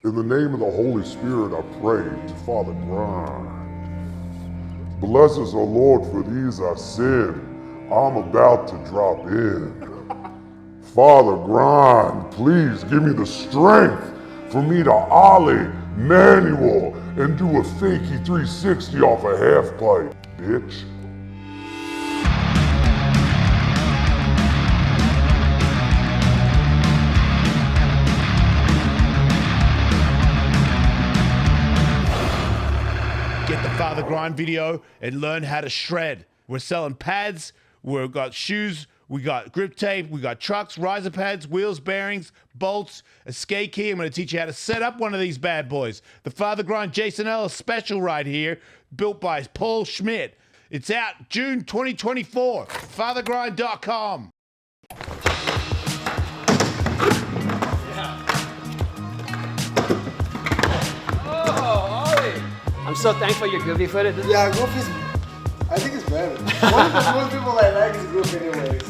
In the name of the Holy Spirit, I pray to Father Grind. Bless us, O Lord, for these I sin. I'm about to drop in. Father Grind, please give me the strength for me to ollie manual and do a fakey 360 off a half pipe, bitch. Get the Father Grind video and learn how to shred. We're selling pads, we've got shoes, we got grip tape, we got trucks, riser pads, wheels, bearings, bolts, a skate key. I'm going to teach you how to set up one of these bad boys. The Father Grind Jason Ellis special right here, built by Paul Schmidt. It's out June 2024. FatherGrind.com. I'm so thankful you're goofy footed. Yeah, goofy's. I think it's better. Most people like is goofy anyways.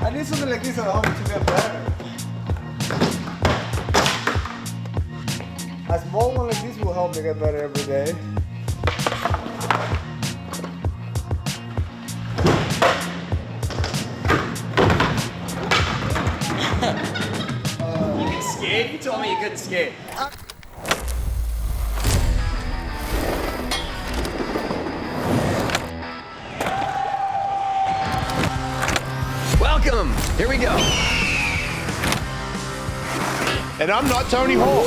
I need something like this at home to get better. A small one like this will help me get better every day. You can skate? You told me you couldn't skate. Welcome. Here we go. And I'm not Tony Hawk.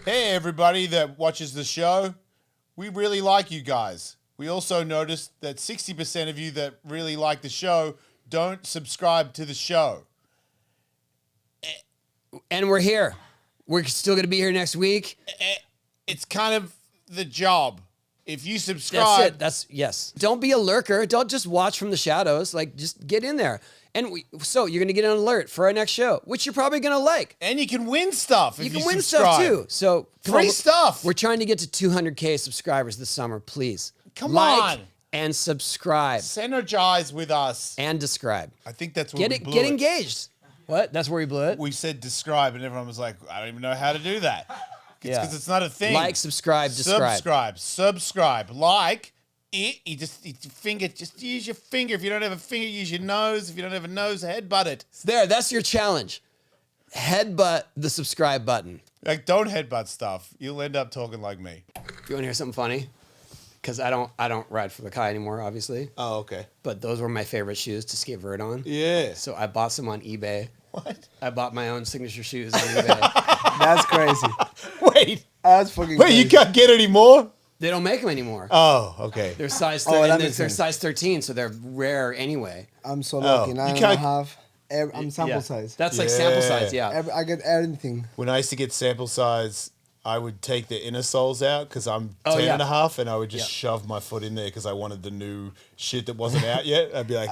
Hey, everybody that watches the show. We really like you guys. We also noticed that 60% of you that really like the show don't subscribe to the show. And we're here. We're still going to be here next week. It's kind of the job. If you subscribe... That's it. Yes. Don't be a lurker. Don't just watch from the shadows. Like, just get in there. And so you're going to get an alert for our next show, which you're probably going to like. And you can win stuff if you can win subscribe. stuff too. So free stuff. We're trying to get to 200K subscribers this summer. Please. Come like on. And subscribe. Synergize with us. And describe. I think that's where we blew Get it. engaged. What? That's where we blew it? We said describe, and everyone was like, I don't even know how to do that. It's because it's not a thing. Like, subscribe, describe. Subscribe. Like it. You just use your finger. If you don't have a finger, use your nose. If you don't have a nose, headbutt it. There, that's your challenge. Headbutt the subscribe button. Like, don't headbutt stuff. You'll end up talking like me. You want to hear something funny? Because I don't ride for the Kai anymore, obviously. Oh, okay. But those were my favorite shoes to skate vert on. Yeah. So I bought some on eBay. What? I bought my own signature shoes on eBay. That's crazy. Wait. That's fucking Wait, crazy. you can't get any more? They don't make them anymore. Oh, okay. They're size that 13. makes They're sense. size 13, so they're rare anyway. I'm so lucky. You Now I can't- have. I'm sample Yeah. size. That's like sample size, yeah. I get everything. When I used to get sample size, I would take the inner soles out because I'm 10 yeah. and a half, and I would just shove my foot in there because I wanted the new shit that wasn't out yet. I'd be like,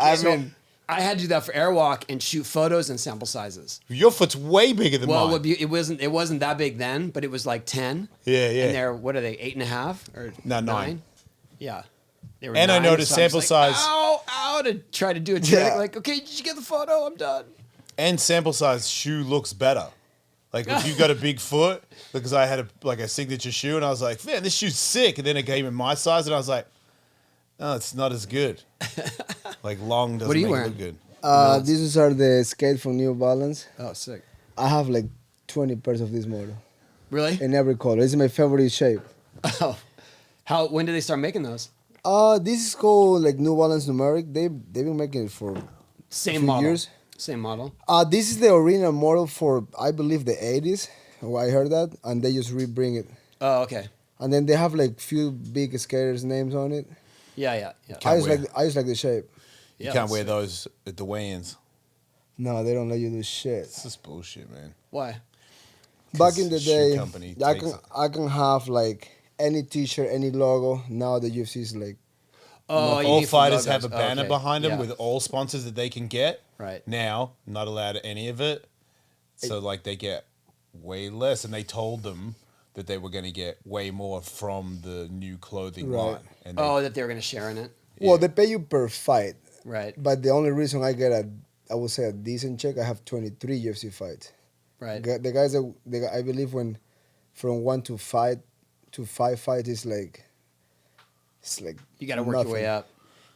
I had to do that for Airwalk and shoot photos in sample sizes. your foot's way bigger than Well, mine. it wasn't that big then, but it was like 10. Yeah, yeah. And they're, what are they, 8.5 or No, 9. Yeah. They were And I 9, noticed so I was sample like, size- Ow, to try to do a trick. Yeah. Like, okay, did you get the photo? I'm done. And sample size shoe looks better. Like if you got a big foot, because I had a signature shoe, and I was like, man, this shoe's sick. And then it came in my size, and I was like, oh, it's not as good. Like long doesn't What are you make wearing? it look good. These are the skate from New Balance. Oh, sick. I have like 20 pairs of this model Really? in every color. It's my favorite shape. Oh. When did they start making those? This is called like New Balance Numeric. They've been making it for Same a few model. years. Same model. This is the original model for I believe the 80s. I heard that, and they just rebring it. Oh, okay. And then they have like few big skaters' names on it. Yeah. I just like the shape. You can't wear those at the weigh-ins. No, they don't let you do shit. It's just bullshit, man. Why? Back in the shoe day, company I takes can it. I can have like any T-shirt, any logo. Now the UFC is like, Oh, you All need for fighters logos. have a banner Okay. behind them Yeah. with all sponsors that they can get. Right. Now, not allowed any of it. So like they get way less, and they told them that they were going to get way more from the new clothing Right. line. And they, that they were going to share in it. Well, they pay you per fight. Right. But the only reason I get I would say a decent check, I have 23 UFC fights. Right. The guys that I believe when from 1 to 5 fight is like, it's like You got to work your way nothing. up.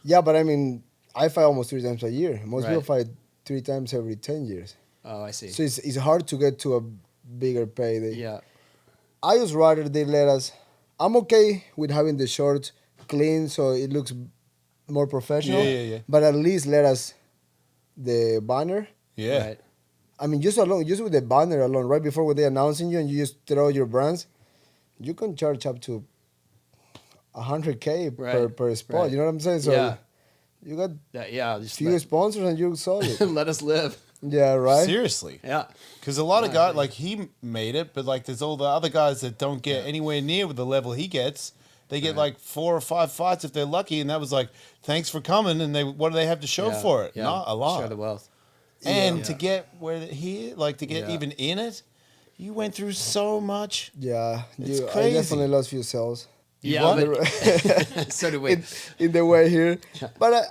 Yeah, but I mean, I fight almost 3 times a year. Most Right. people fight 3 times every 10 years. Oh, I see. So it's hard to get to a bigger payday. Yeah. I just rather they let us. I'm okay with having the shorts clean so it looks more professional. Yeah. But at least let us the banner. yeah. Right. I mean, just with the banner alone, right before when they announcing you and you just throw your brands, you can charge up to $100K Right. per spot. Right. You know what I'm saying? So Yeah. you got Just few sponsors and you're solid. let us live. Yeah, right. Seriously. Yeah. Because a lot of guys, like he made it, but like there's all the other guys that don't get anywhere near with the level he gets. They get like 4 or 5 fights if they're lucky, and that was like, thanks for coming. And what do they have to show Yeah. for it? Yeah. Not a lot. Share the wealth. And Yeah. to get where he, like to get Yeah. even in it, you went through so much. Yeah, It's I crazy. definitely lost few cells Yeah. what? But so do we. in the way here. But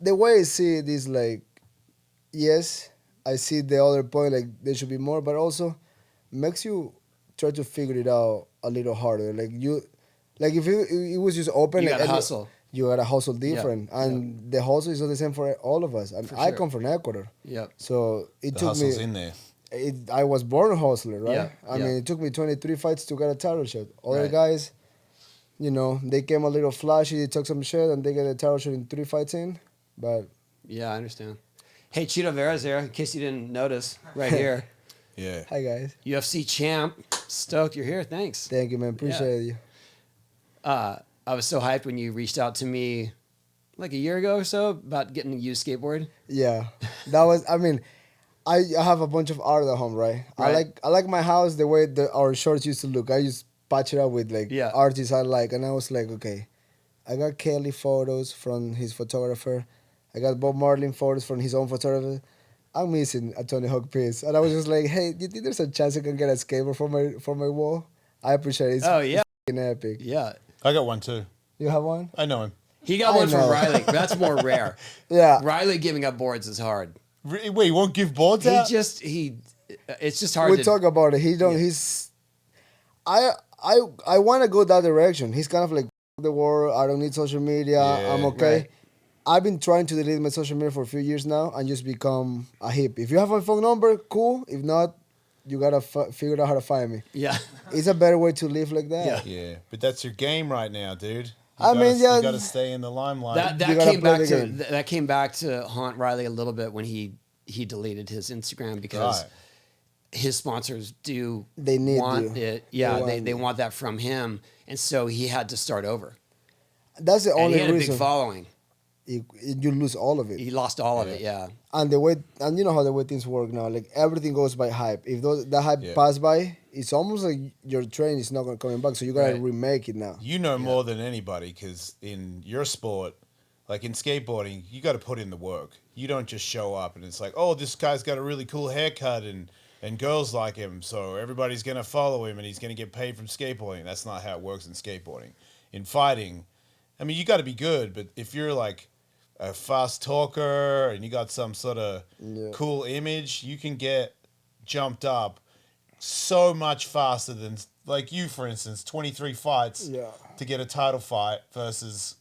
the way I see it is like, yes, I see the other point, like there should be more, but also makes you try to figure it out a little harder. Like if it was just open, You like, gotta and hustle. You gotta hustle different, and the hustle is not the same for all of us. I sure. come from Ecuador, Yep. so it The took hustle's me. in there. I was born a hustler, right? Yeah, I yeah. mean, it took me 23 fights to get a title shot. Other Right. guys, you know, they came a little flashy, they took some shit, and they get a title shot in 3 fights in. But Yeah, I understand. Hey, Chito Vera's there, in case you didn't notice, right here. Yeah. hi guys, UFC champ. Stoked you're here. Thanks. thank you, man. Appreciate you. I was so hyped when you reached out to me like a year ago or so about getting a used skateboard. Yeah, that was. I mean, I have a bunch of art at home, right? Right. I like my house the way our shorts used to look. I just patch it up with like Yeah. artists I like, and I was like, okay, I got Kelly photos from his photographer. I got Bob Marlin photos from his own photographer. I'm missing a Tony Hawk piece, and I was just like, hey, do you think there's a chance I can get a skateboard for my wall? I appreciate it. It's Oh, yeah. f***ing epic. Yeah. I got one too. You have one? I know him. He got I one from know. Riley. That's more rare. Yeah. Riley giving up boards is hard. Wait, you won't give boards out? It's just hard We to talk about it. He don't. He's. I want to go that direction. He's kind of like the world. I don't need social media. Yeah. I'm okay. Right. I've been trying to delete my social media for a few years now and just become a hip. If you have my phone number, cool. If not, you gotta figure out how to find me. Yeah. It's a better way to live like that. Yeah, but that's your game right now, dude. Yeah. You gotta stay in the limelight. That You gotta came play back the to game. that came back to haunt Riley a little bit when he deleted his Instagram because Right. his sponsors do They need want you. it. Yeah, want they you. want that from him, and so he had to start over. That's the And only he had a reason. big following. You lose all of it. He lost all of it. Yeah. And you know how the way things work now. Like everything goes by hype. If that hype Yeah. pass by, it's almost like your train is not gonna coming back. So you gotta Right. remake it now. You know more than anybody because in your sport, like in skateboarding, you got to put in the work. You don't just show up and it's like, oh, this guy's got a really cool haircut and girls like him, so everybody's going to follow him and he's going to get paid from skateboarding. That's not how it works in skateboarding. In fighting, I mean, you got to be good, but if you're like a fast talker and you got some sort of cool image, you can get jumped up so much faster than, like you, for instance, 23 fights Yeah. to get a title fight versus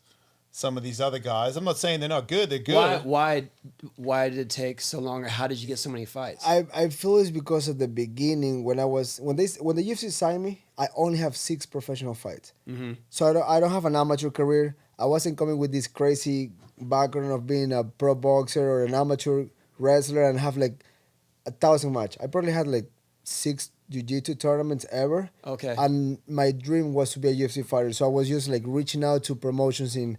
some of these other guys. I'm not saying they're not good. They're good. Why did it take so long, or how did you get so many fights? I feel it's because at the beginning when the UFC signed me, I only have 6 professional fights. Mm-hmm. So I don't have an amateur career. I wasn't coming with this crazy background of being a pro boxer or an amateur wrestler and have like 1,000 match. I probably had like 6 jiu-jitsu tournaments ever. Okay. And my dream was to be a UFC fighter. So I was just like reaching out to promotions in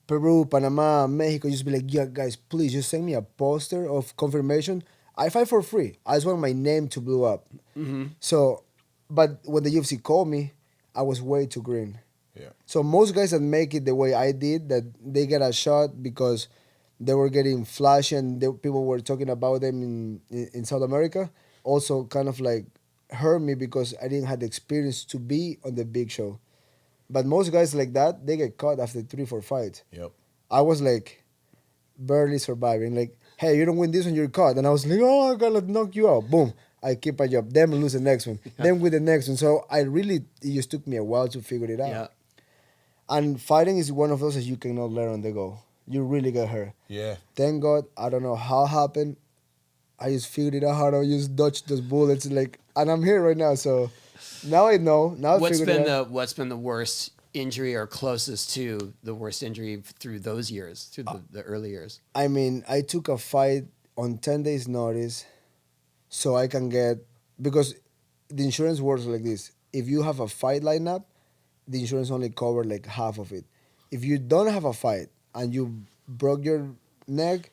Peru, Panama, Mexico, just be like, yeah, guys, please just send me a poster of confirmation. I fight for free. I just want my name to blow up. Mm-hmm. So, but when the UFC called me, I was way too green. Yeah. So most guys that make it the way I did, that they get a shot because they were getting flash and people were talking about them in South America. Also kind of like hurt me because I didn't have the experience to be on the big show. But most guys like that, they get caught after 3-4 fights. Yep. I was like barely surviving. Like, hey, you don't win this one, you're caught. And I was like, oh, I gotta knock you out. Boom. I keep my job. Then lose the next one. Then with the next one. So it just took me a while to figure it out. Yeah. And fighting is one of those that you cannot learn on the go. You really get hurt. Yeah. Thank God, I don't know how it happened. I just figured it out how to just dodge those bullets. Like, and I'm here right now. So now I know. Now I figured it out. What's been the worst injury or closest to the worst injury through those years, through the early years? I mean, I took a fight on 10 days notice so I can get, because the insurance works like this. If you have a fight lineup, the insurance only cover like half of it. If you don't have a fight and you broke your neck,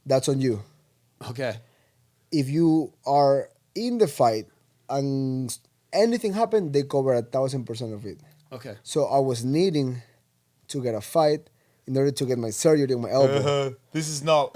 that's on you. Okay. If you are in the fight and anything happened, they cover 1,000% of it. Okay. So I was needing to get a fight in order to get my surgery on my elbow. He's not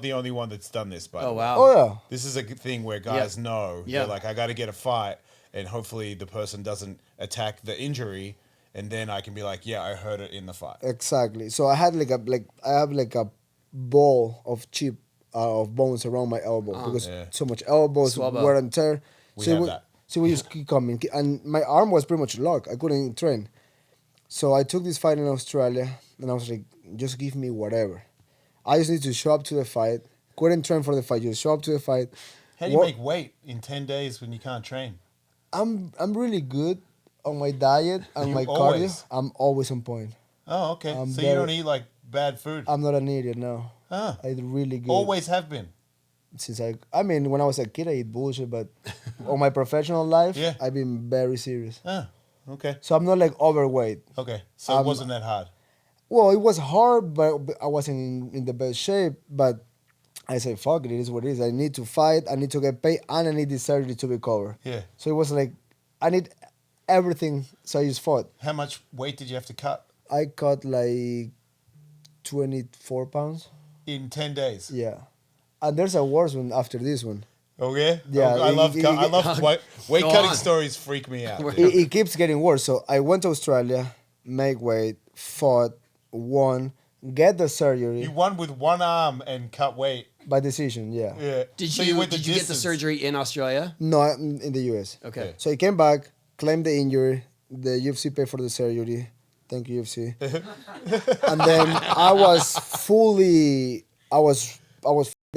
the only one that's done this, by the Oh way. wow. Oh yeah. This is a good thing where guys know. Yeah. They're like, I got to get a fight, and hopefully the person doesn't attack the injury, and then I can be like, yeah, I heard it in the fight. Exactly. So I had I have a ball of chip of bones around my elbow because Yeah. so much elbows Swab up. wear and tear. We so have that. So we just keep coming, and my arm was pretty much locked. I couldn't train. So I took this fight in Australia, and I was like, just give me whatever. I just need to show up to the fight. Couldn't train for the fight. Just show up to the fight. How do you What- make weight in 10 days when you can't train? I'm really good on my diet and You my always- cardio. I'm always on point. Oh, okay. I'm So you very- don't eat like bad food? I'm not an idiot, no. Ah. I eat really good. Always have been. Since I mean, when I was a kid, I eat bullshit, but on my professional life, Yeah. I've been very serious. Ah, okay. So I'm not like overweight. Okay. So it wasn't that hard. Well, it was hard, but I wasn't in the best shape. But I say, fuck it, it is what it is. I need to fight, I need to get paid, and I need this surgery to be covered. Yeah. So it was like, I need everything, so I just fought. How much weight did you have to cut I cut like 24 pounds. in 10 days? Yeah. And there's a worse one after this one. Oh, yeah? Yeah, Oh, I love weight Go cutting on. stories freak me out. It keeps getting worse. So I went to Australia, make weight, fought, won, get the surgery You won with one arm and cut weight. by decision. Yeah. Yeah. Did So you went the get the distance. surgery in Australia? No, in the US. Okay. So I came back, claimed the injury. The UFC paid for the surgery. Thank you, UFC. And then I was f***ed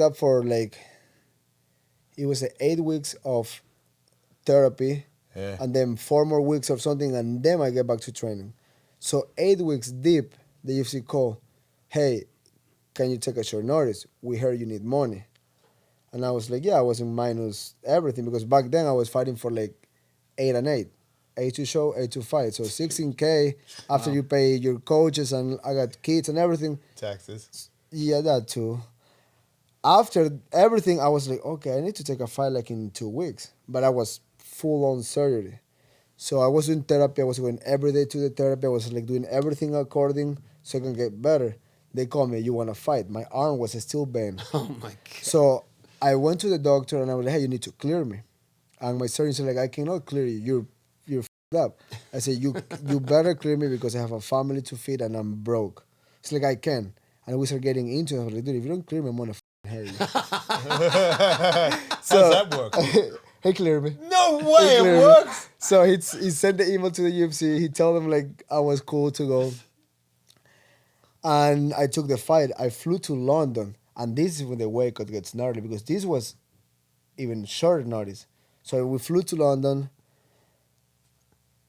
up for like, it was 8 weeks of therapy. Yeah. And then 4 more weeks of something, and then I get back to training. So 8 weeks deep, the UFC call, hey, can you take a short notice? We heard you need money. And I was like, yeah, I was in minus everything because back then I was fighting for like 8 and 8. 8 to show, 8 to fight. So 16K after you pay your coaches and I got kids and everything. Taxes. Yeah, that too. After everything, I was like, okay, I need to take a fight like in 2 weeks. But I was full on surgery. So I was doing therapy. I was going every day to the therapy. I was like doing everything according so I can get better. They called me, you want to fight? My arm was still bent. Oh my god. So I went to the doctor and I was like, hey, you need to clear me. And my surgeon said, like, I cannot clear you. You're f***ed up. I said, you better clear me because I have a family to feed and I'm broke. It's like, I can. And we started getting into it. I was like, dude, if you don't clear me, I'm going to hurt you. How's that work? He cleared me. No He way, it cleared me. works. So he sent the email to the UFC. He told them like I was cool to go. And I took the fight. I flew to London. And this is when the weight cut gets gnarly because this was even short notice. So we flew to London.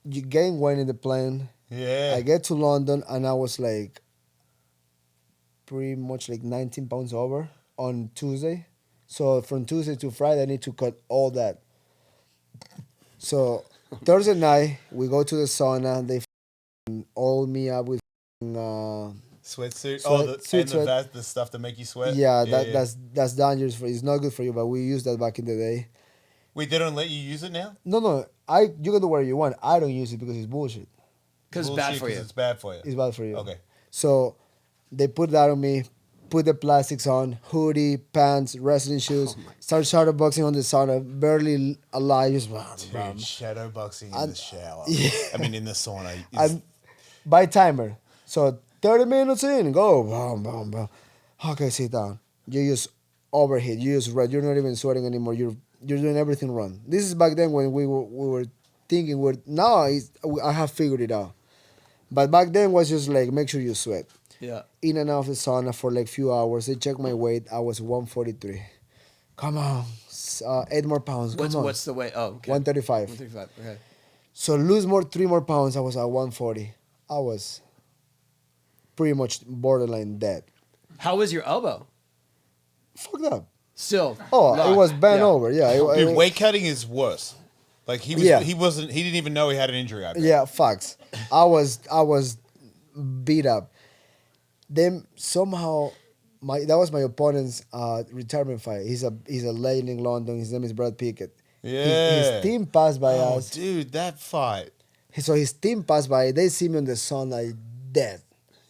You gain weight in the plane. Yeah. I get to London and I was like pretty much like 19 pounds over on Tuesday. So from Tuesday to Friday, I need to cut all that. So Thursday night, we go to the sauna. They oil me up with Sweatsuit. Sweat. The stuff that make you sweat. yeah, that's dangerous for. It's not good for you, but we used that back in the day. Wait, they don't let you use it now? No, you can do whatever you want. I don't use it because it's bullshit. Because it's bad Bullshit, for 'cause you. It's bad for you. It's bad for you. Okay. So they put that on me. put the plastics on, hoodie, pants, wrestling shoes, start shadowboxing on the sauna, barely alive, just Dude, shadow boxing in the shower. I mean, in the sauna. and by timer. So 30 minutes in, go, boom, boom, boom. Okay, sit down. You just overheat. You just red. You're not even sweating anymore. You're doing everything wrong. This is back then when we were thinking. I have figured it out. But back then was just like make sure you sweat. Yeah. In and out of the sauna for like few hours. They checked my weight. I was 143. Come on, 8 more pounds. Come on. What's the weight? Oh, okay. 135. 135. Okay. So lose 3 more pounds. I was at 140. I was pretty much borderline dead. How was your elbow? Fucked up. Still. Oh, locked. it was bent Yeah. over. Yeah. Dude, weight cutting is worse. Like he didn't even know he had an injury out there. Yeah, facts. I was beat up. Then somehow that was my opponent's retirement fight. He's a legend in London. His name is Brad Pickett. Yeah. His team passed by us. Dude, that fight. So his team passed by. They see me on the sun like dead.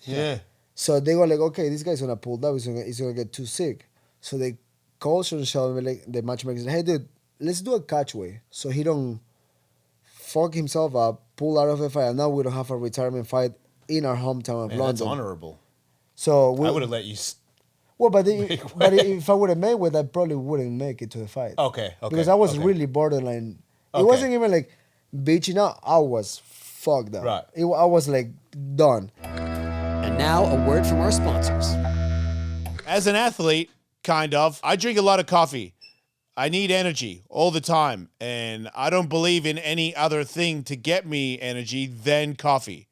Yeah. So they were like, okay, this guy's gonna pull up. He's gonna get too sick. So they called Sean Shelby, like the matchmaker, said, hey dude, let's do a catchway so he don't fuck himself up, pull out of the fight, and now we don't have a retirement fight in our hometown of Man, London. that's honorable. So I would have let you. Well, but if I would have made it, I probably wouldn't make it to the fight. Okay. Because I was really borderline. Okay. It wasn't even like bitching out. I was fucked up. Right. I was like done. And now a word from our sponsors. As an athlete, kind of, I drink a lot of coffee. I need energy all the time, and I don't believe in any other thing to get me energy than coffee.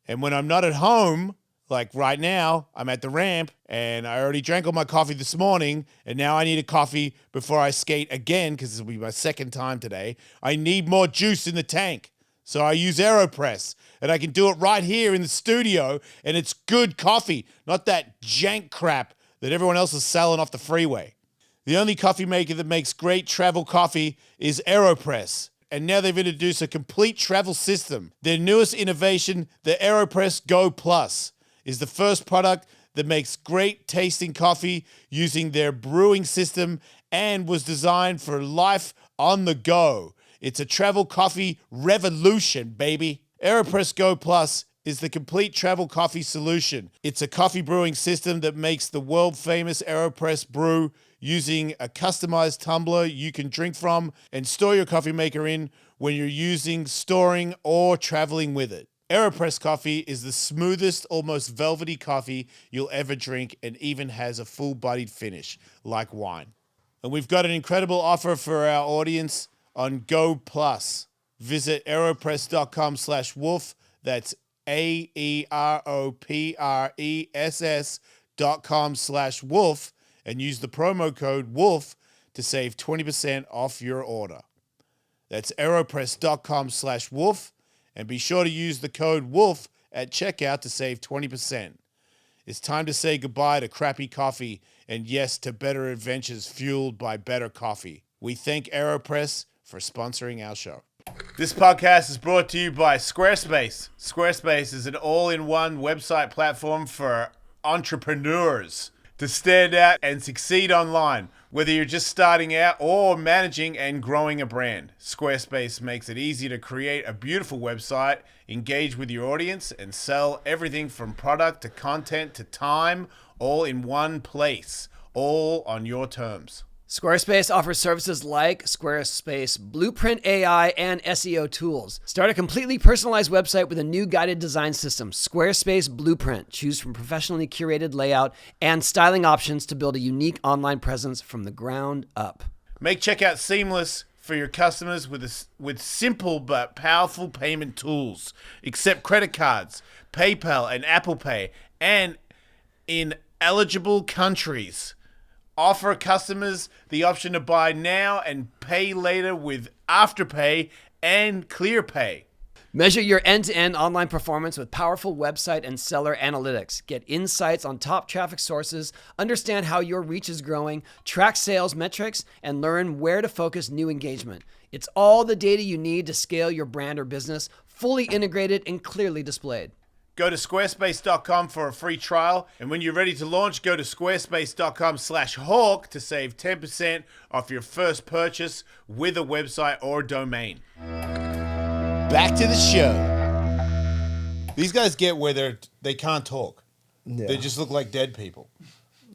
And when I'm not at home, like right now, I'm at the ramp, and I already drank all my coffee this morning, and now I need a coffee before I skate again, because this will be my second time today. I need more juice in the tank, so I use AeroPress, and I can do it right here in the studio, and it's good coffee, not that jank crap that everyone else is selling off the freeway. The only coffee maker that makes great travel coffee is AeroPress. And now they've introduced a complete travel system. Their newest innovation, the AeroPress Go Plus, is the first product that makes great tasting coffee using their brewing system and was designed for life on the go. It's a travel coffee revolution, baby. AeroPress Go Plus is the complete travel coffee solution. It's a coffee brewing system that makes the world famous AeroPress brew using a customized tumbler you can drink from and store your coffee maker in when you're using, storing, or traveling with it. AeroPress coffee is the smoothest, almost velvety coffee you'll ever drink and even has a full-bodied finish, like wine. And we've got an incredible offer for our audience on Go Plus. Visit aeropress.com/wolf. That's AEROPRESS.com/wolf and use the promo code WOLF to save 20% off your order. That's aeropress.com/wolf and be sure to use the code WOLF at checkout to save 20%. It's time to say goodbye to crappy coffee and yes to better adventures fueled by better coffee. We thank AeroPress for sponsoring our show. This podcast is brought to you by Squarespace. Squarespace is an all-in-one website platform for entrepreneurs to stand out and succeed online. Whether you're just starting out or managing and growing a brand, Squarespace makes it easy to create a beautiful website, engage with your audience, and sell everything from product to content to time, all in one place, all on your terms. Squarespace offers services like Squarespace Blueprint AI and SEO tools. Start a completely personalized website with a new guided design system, Squarespace Blueprint. Choose from professionally curated layout and styling options to build a unique online presence from the ground up. Make checkout seamless for your customers with simple but powerful payment tools. Accept credit cards, PayPal, and Apple Pay, and in eligible countries. Offer customers the option to buy now and pay later with Afterpay and ClearPay. Measure your end-to-end online performance with powerful website and seller analytics. Get insights on top traffic sources, understand how your reach is growing, track sales metrics, and learn where to focus new engagement. It's all the data you need to scale your brand or business, fully integrated and clearly displayed. Go to squarespace.com for a free trial. And when you're ready to launch, go to squarespace.com/hawk to save 10% off your first purchase with a website or domain. Back to the show. These guys get where they can't talk. Yeah. They just look like dead people.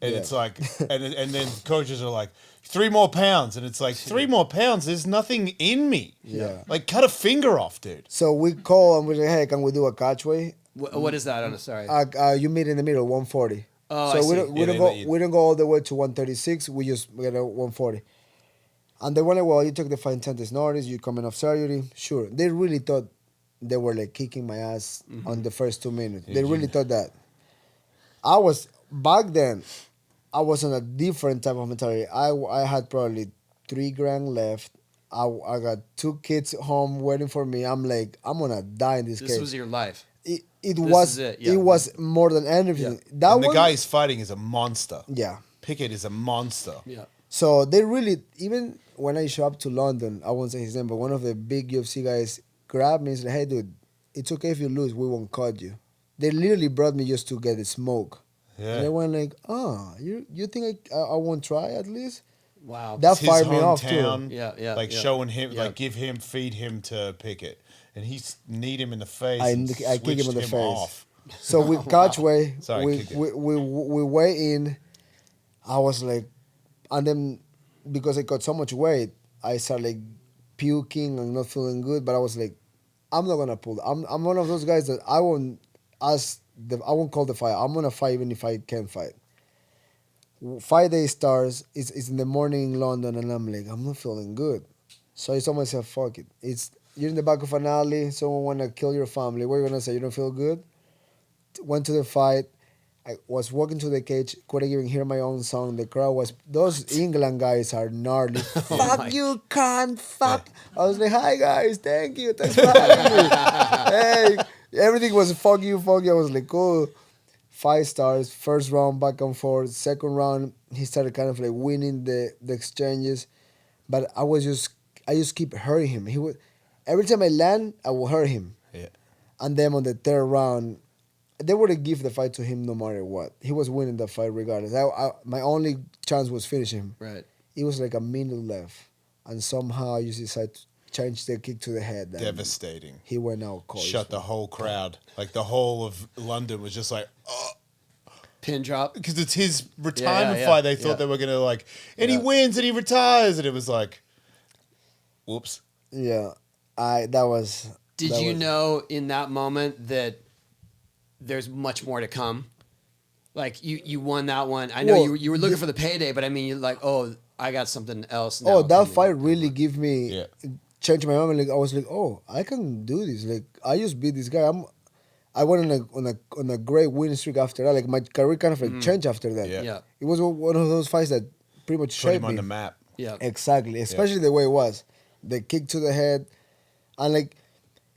And Yeah. it's like, and then coaches are like, 3 more pounds. And it's like, 3 more pounds? There's nothing in me. Yeah. Like, cut a finger off, dude. So we call and we're like, hey, can we do a catchway? What is that? I don't know. Sorry. You meet in the middle, 140. Oh, so I we see. don't, we Yeah, don't they go let you- we don't go all the way to 136. We just get a 140. And they were like, well, you took the fight sentence notice. You're coming off surgery. Sure. They really thought they were like kicking my ass on the first 2 minutes. They really thought that. Back then, I was on a different type of mentality. I had probably $3,000 left. I got 2 kids home waiting for me. I'm like, I'm gonna die in this This cage. was your life. It This was is it, yeah. it was more than anything. That And the one, guy he's fighting is a monster. yeah. Pickett is a monster. Yeah. So they really, even when I show up to London, I won't say his name, but one of the big UFC guys grabbed me and said, "Hey, dude, it's okay if you lose. We won't cut you." They literally brought me just to get the smoke. Yeah. And they went like, "Oh, you think I won't try at least?" Wow. That It's his fired me off too. hometown. Yeah, Like yeah. showing him, Yeah. like feed him to Pickett. And he's kneed him in the face. I and kick him in switched the face. off. So we catch way, Sorry, we, kick it. we weigh in. I was like, and then because I got so much weight, I started like puking and not feeling good. But I was like, I'm not gonna pull. I'm one of those guys that I won't I won't call the fight. I'm gonna fight even if I can't fight. 5 days starts. It's in the morning in London, and I'm like, I'm not feeling good. So I told myself, fuck it. You're in the back of an alley. Someone wanna kill your family. What are you gonna say? You don't feel good? Went to the fight. I was walking to the cage, couldn't even hear my own song. The crowd was, those England guys are gnarly. Fuck you, cunt, fuck. I was like, hi guys, thank you, thanks for having me. Hey, everything was fuck you, fuck you. I was like, cool. 5 stars, first round back and forth. Second round, he started kind of like winning the exchanges. But I just keep hurting him. Every time I land, I will hurt him. Yeah. And then on the 3rd round, they would have give the fight to him no matter what. He was winning the fight regardless. My only chance was finishing him. Right. It was like a minute left. And somehow I just decided to change the kick to the head. And Devastating. he went out cold. Shut the whole crowd. Like the whole of London was just like, oh. Pin drop. Because it's his retirement yeah, fight. They yeah. thought they were going to like, and he Yeah. wins and he retires. And it was like, whoops. Yeah. Did you know in that moment that there's much more to come? Like you won that one. I know Well, you were looking for the payday, but I mean, you're like, oh, I got something else. Now Oh, that coming. fight really gave me, Yeah. changed my mind. Like, I was like, oh, I can do this. Like, I just beat this guy. I went on a great win streak after that. Like, my career kind of like changed after that. Yeah. Yeah. It was one of those fights that pretty much Put shaped him on me. the map. Yeah. Exactly, especially the way it was, the kick to the head, and like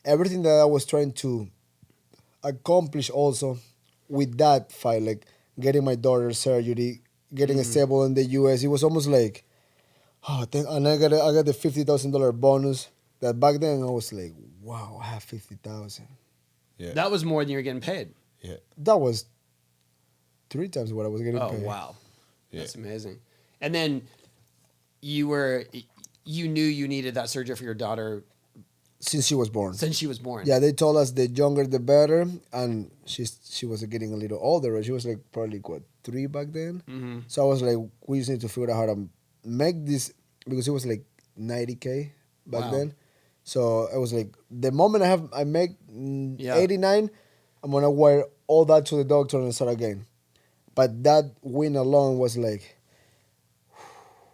everything that I was trying to accomplish also with that fight, like getting my daughter's surgery, getting a stable in the US. It was almost like, and I got the $50,000 bonus. That back then I was like, wow, I have 50,000. Yeah. That was more than you were getting paid. yeah. That was 3 times what I was getting Oh paid. wow, Yeah. that's amazing. And then you knew you needed that surgery for your daughter Since she was born. since she was born. Yeah, they told us the younger the better, and she was getting a little older. She was like probably 3 back then. Mm-hmm. So I was like, we just need to figure out how to make this, because it was like $90K back Wow. then. So it was like the moment I make Yeah. 89, I'm gonna wire all that to the doctor and start again. But that win alone was like,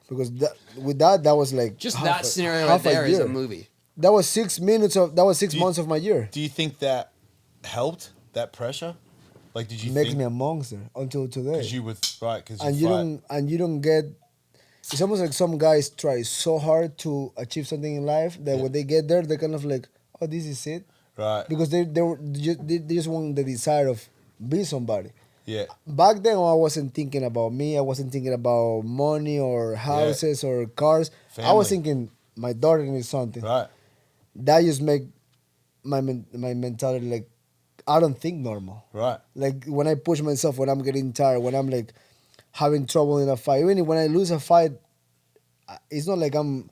because that was like Just half that a- scenario right half there is a year. movie. That was 6 months of my year. Do you think that helped, that pressure? Like, did you Makes think? me a monster until today. Because you were, right, because and you you fight. don't get. It's almost like some guys try so hard to achieve something in life that when they get there, they're kind of like, oh, this is it, Right. because they just want the desire of being somebody. Yeah. Back then, I wasn't thinking about me. I wasn't thinking about money or houses or cars. I was Family. thinking my daughter needs something. Right. That just make my mentality like I don't think normal. Right. Like when I push myself, when I'm getting tired, when I'm like having trouble in a fight, even when I lose a fight, it's not like I'm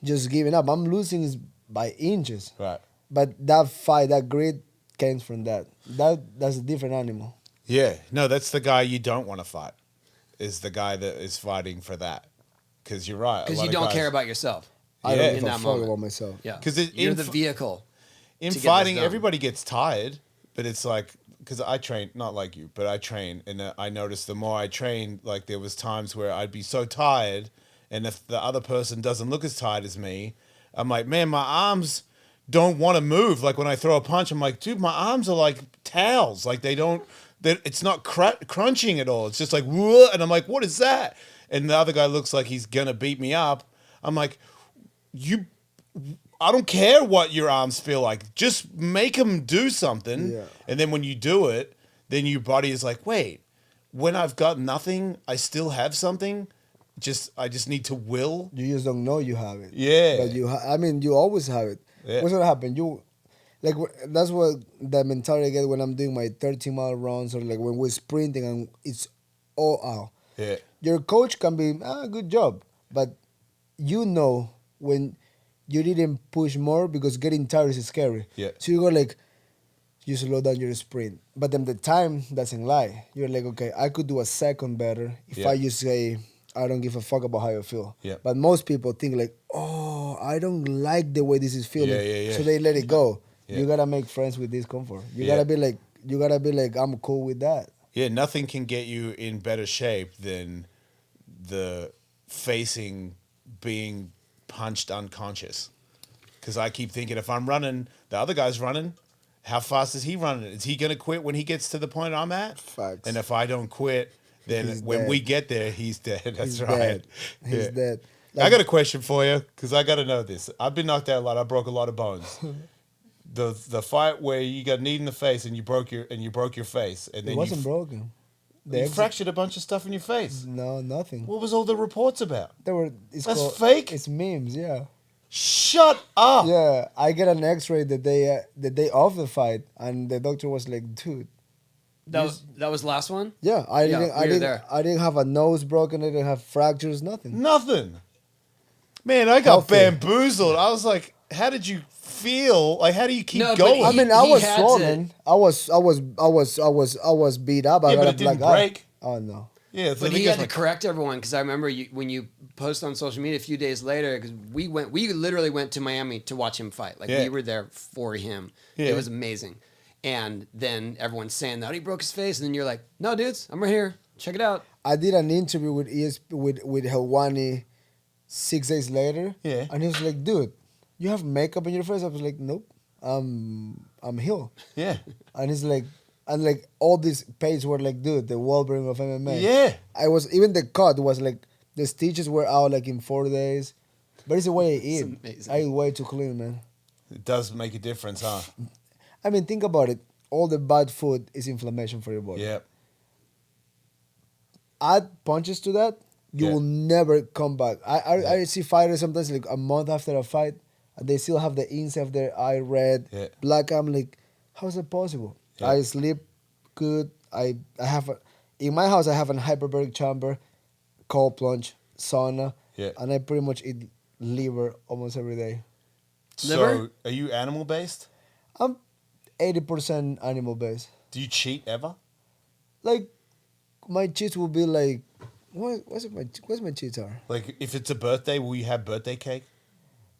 just giving up. I'm losing is by inches. Right. But that fight, that grit came from that. That's a different animal. Yeah. No, that's the guy you don't want to fight. Is the guy that is fighting for that. Because you're right. Because you don't care about yourself. I Yeah. don't In give a that fuck moment. about myself. Yeah. 'Cause it- you're in the f- vehicle. In to get this fighting, done. everybody gets tired, but it's like, because I train, not like you, but I train, and I noticed the more I trained, like there was times where I'd be so tired, and if the other person doesn't look as tired as me, I'm like, man, my arms don't want to move. Like when I throw a punch, I'm like, dude, my arms are like towels. Like it's not crunching at all. It's just like, whoa, and I'm like, what is that? And the other guy looks like he's gonna beat me up. I'm like, I don't care what your arms feel like. Just make them do something. Yeah. And then when you do it, then your body is like, wait, when I've got nothing, I still have something. I just need to will. You just don't know you have it. Yeah. But I mean, you always have it. Yeah. What's gonna happen? That's what the mentality I get when I'm doing my 30-mile runs, or like when we're sprinting and it's all out. Yeah. Your coach can be, good job, but you know when you didn't push more because getting tired is scary. Yeah. So you go like, you slow down your sprint, but then the time doesn't lie. You're like, okay, I could do a second better if Yeah. I just say, I don't give a fuck about how I feel. Yeah. But most people think like, oh, I don't like the way this is feeling. Yeah. So they let it go. Yeah. You gotta make friends with discomfort. You Yeah. gotta be like, I'm cool with that. Yeah, nothing can get you in better shape than the facing being punched unconscious. Because I keep thinking, if I'm running, the other guy's running, how fast is he running? Is he going to quit when he gets to the point I'm at? Facts. And if I don't quit, then He's when dead. we get there, he's dead. That's He's right. dead. He's Yeah. dead. I got a question for you, because I got to know this. I've been knocked out a lot. I broke a lot of bones. The fight where you got kneed in the face and you broke your face, and then It wasn't broken. you fractured a bunch of stuff in your face. No, nothing. What was all the reports about? It's That's called, fake? It's memes, yeah. Shut up. Yeah, I get an X-ray the day of the fight, and the doctor was like, "Dude, That was the last one? yeah, we were there. I didn't have a nose broken. I didn't have fractures, nothing." Nothing. Man, I got Healthy. bamboozled. I was like, how did you feel? Like, how do you keep No, but going? I mean, I He was had swollen. I was beat up. I Yeah, got but a it didn't black eye. break. Oh no. Yeah, so But I he think had to that's correct everyone because I remember when you post on social media a few days later, because we literally went to Miami to watch him fight. Like Yeah. we were there for him. Yeah. It was amazing. And then everyone's saying that he broke his face, and then you're like, "No, dudes, I'm right here. Check it out." I did an interview with with Helwani 6 days later. Yeah. And he was like, "Dude, you have makeup on your face?" I was like, "Nope, I'm healed." yeah. And he's like, and like all these pages were like, "Dude, the Wolverine of MMA." Yeah. I was even the cut was like the stitches were out like in 4 days, but it's the way I eat. amazing. I eat way too clean, man. It does make a difference, huh? I mean, think about it. All the bad food is inflammation for your body. Yeah. Add punches to that, you Yeah. will never come back. I see fighters sometimes like a month after a fight, and they still have the inside of their eye red, Yeah. black. I'm like, how is that possible? Yeah. I sleep good. I have in my house I have an hyperbaric chamber, cold plunge, sauna, Yeah. and I pretty much eat liver almost every day. Liver? So, are you animal based? I'm 80% animal based. Do you cheat ever? Like my cheats will be like, what's my cheats are? Like, if it's a birthday, will you have birthday cake?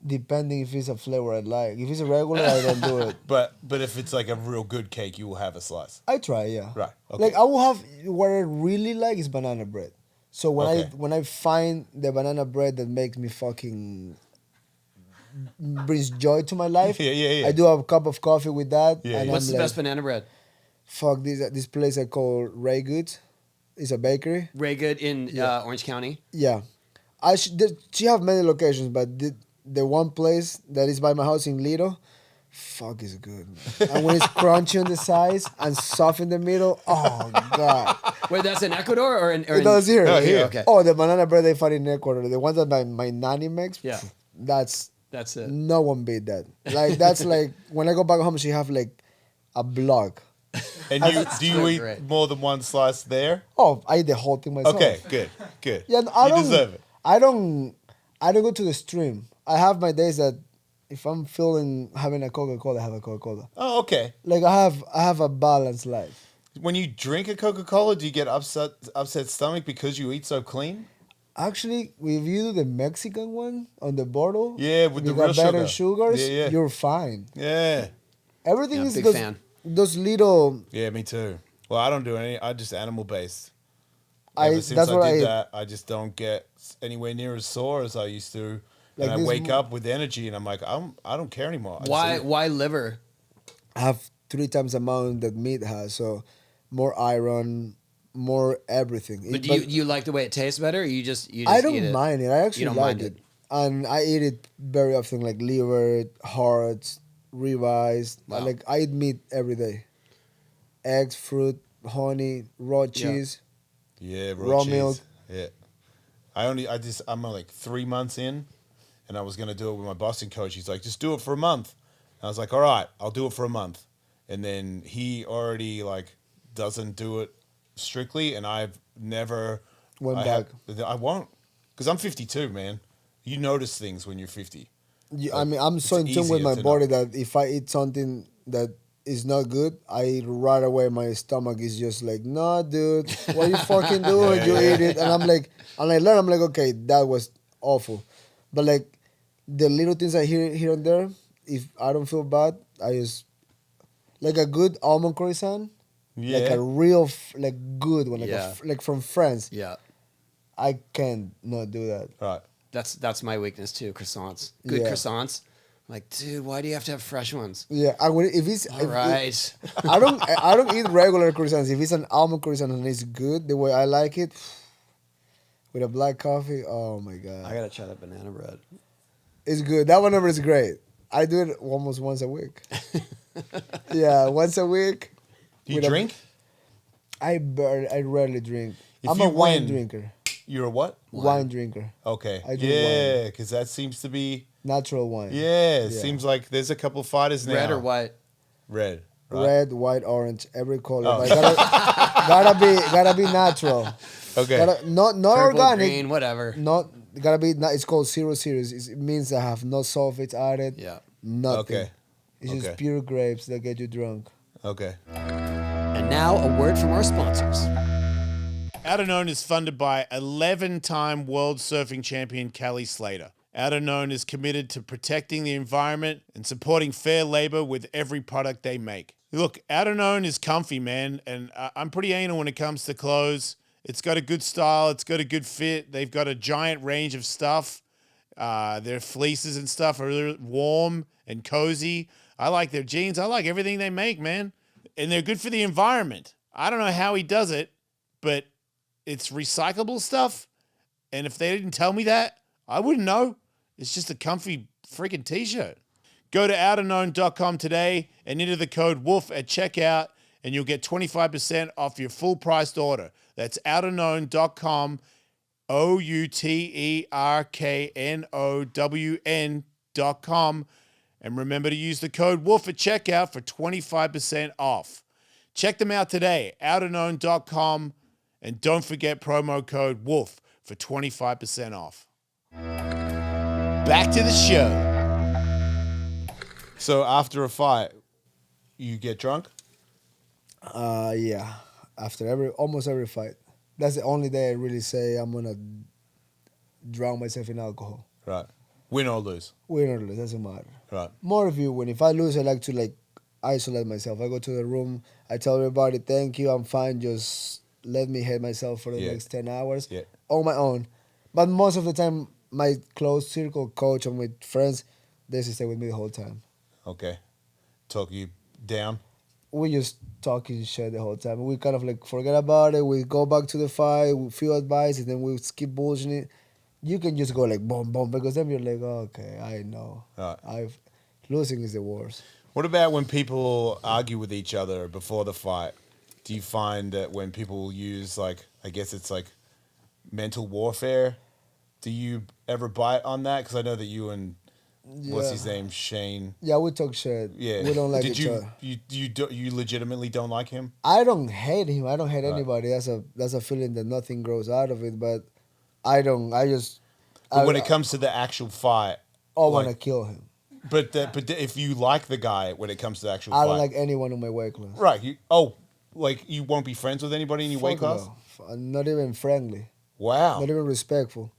Depending if it's a flavor I like. If it's a regular, I don't do it. But if it's like a real good cake, you will have a slice. I try, yeah. Right, okay. Like I will have what I really like is banana bread. So Okay. when I find the banana bread that makes me fucking brings joy to my life, Yeah. I do have a cup of coffee with that. Yeah, and yeah. What's I'm the like, best banana bread? fuck this place I call Ray Goods. It's a bakery. Ray Good in Orange County. Yeah, she have many locations, but the one place that is by my house in Lido, fuck is good. And when it's crunchy on the sides and soft in the middle, oh god. Wait, that's in Ecuador or in? It does here. Oh, here. Okay. Oh, the banana bread they find in Ecuador, the ones that my nanny makes. Yeah. That's That's it. no one beat that. Like that's like when I go back home, she have like a block. And do you so eat great. more than one slice there? Oh, I eat the whole thing myself. Okay, good. Yeah, You deserve it. I don't go to the extreme. I have my days that if I'm feeling having a Coca-Cola, I have a Coca-Cola. Oh, okay. Like I have a balanced life. When you drink a Coca-Cola, do you get upset stomach because you eat so clean? Actually, if you do the Mexican one on the bottle, Yeah, with the real better sugar. sugars, Yeah. you're fine. Yeah. Everything Yeah, is big those, fan. those little. Yeah, me too. Well, I don't do any. I just animal based. I Ever since that's I what I did eat. that, I just don't get anywhere near as sore as I used to. Like And I this wake mo- up with energy, and I'm like, I don't care anymore. I just Why eat. why liver? I have 3 times the amount that meat has, so more iron, more everything. But do you like the way it tastes better, or you just I eat it? don't mind it. I actually don't like mind it. And I eat it very often, like liver, hearts, ribeyes. Wow. I eat meat every day. Eggs, fruit, honey, raw cheese. Yeah, Raw cheese. milk. Yeah. I'm like 3 months in, and I was gonna do it with my boxing coach. He's like, just do it for a month. And I was like, all right, I'll do it for a month. And then he already like doesn't do it strictly, and I've never Went I won't, because I'm 52, man. You notice things when you're 50. I mean, I'm so in it's tune with easier my to body know. that if I eat something that is not good, right away my stomach is just like, no, dude, what you fucking doing? You eat it, and I'm like, and I learn, I'm like, okay, that was awful, but like the little things I hear here and there, if I don't feel bad, I just like a good almond croissant, like Yeah. a real like good one, like Yeah. like from France. Yeah. I can't not do that. Right. That's my weakness too, croissants. Good Yeah. croissants. Like, dude, why do you have to have fresh ones? Yeah, I would if it's All right. I don't eat regular croissants. If it's an almond croissant and it's good the way I like it, with a black coffee, oh my god, I gotta try that banana bread. it's good. That one is great. I do it almost once a week. Yeah, once a week. Do you With a- drink? I rarely drink. If I'm you a wine win- drinker. You're a what? Wine drinker. Okay. I drink Yeah, wine. because that seems to be. Natural wine. Yeah, it Yeah. seems like there's a couple fighters now. Red or white? Red. Right? Red, white, orange, every color. Oh. But gotta be natural. Okay. Not Purple, organic. green, whatever. Not gotta be. It's called 0 series. It means I have no sulfates added. Yeah. Nothing. Okay. It's just Okay. pure grapes that get you drunk. Okay. And now a word from our sponsors. Out of Known is funded by 11-time world surfing champion Kelly Slater. Out of Known is committed to protecting the environment and supporting fair labor with every product they make. Look, Out of Known is comfy, man, and I'm pretty anal when it comes to clothes. It's got a good style. It's got a good fit. They've got a giant range of stuff. Their fleeces and stuff are really warm and cozy. I like their jeans. I like everything they make, man. And they're good for the environment. I don't know how he does it, but it's recyclable stuff. And if they didn't tell me that, I wouldn't know. It's just a comfy freaking t-shirt. Go to outerknown.com today and enter the code WOOF at checkout and you'll get 25% off your full priced order. That's outerknown.com, outerknown.com. And remember to use the code WOOF at checkout for 25% off. Check them out today, outerknown.com. And don't forget promo code WOOF for 25% off. Back to the show. So after a fight, you get drunk? Yeah. After almost every fight, that's the only day I really say I'm gonna drown myself in alcohol. Right. Win or lose? Win or lose, doesn't matter. Right. More if you win. If I lose, I like to isolate myself. I go to the room. I tell everybody, "Thank you, I'm fine. Just let me hate myself for the Yeah. next 10 hours Yeah. on my own." But most of the time, my close circle, coach, and with friends, they just stay with me the whole time. Okay. Talk you down? We just talking shit the whole time. We kind of forget about it. We go back to the fight, we feel advice, and then we skip bullshit. You can just go boom, boom, because then you're like, okay, I know. Right. Losing is the worst. What about when people argue with each other before the fight? Do you find that when people use, I guess it's mental warfare, do you ever bite on that? Because I know that you and what's his name, Shane. Yeah, we talk shit. Yeah, We don't like Did each you other. you legitimately don't like him? I don't hate him. I don't hate anybody. That's a feeling that nothing grows out of it. But I don't. I just. But when it comes to the actual fight, I want to kill him. but if you like the guy when it comes to the actual I fight, don't like anyone in my weight class. right? Like you won't be friends with anybody in your weight Fuck class? no. Not even friendly. Wow. Not even respectful.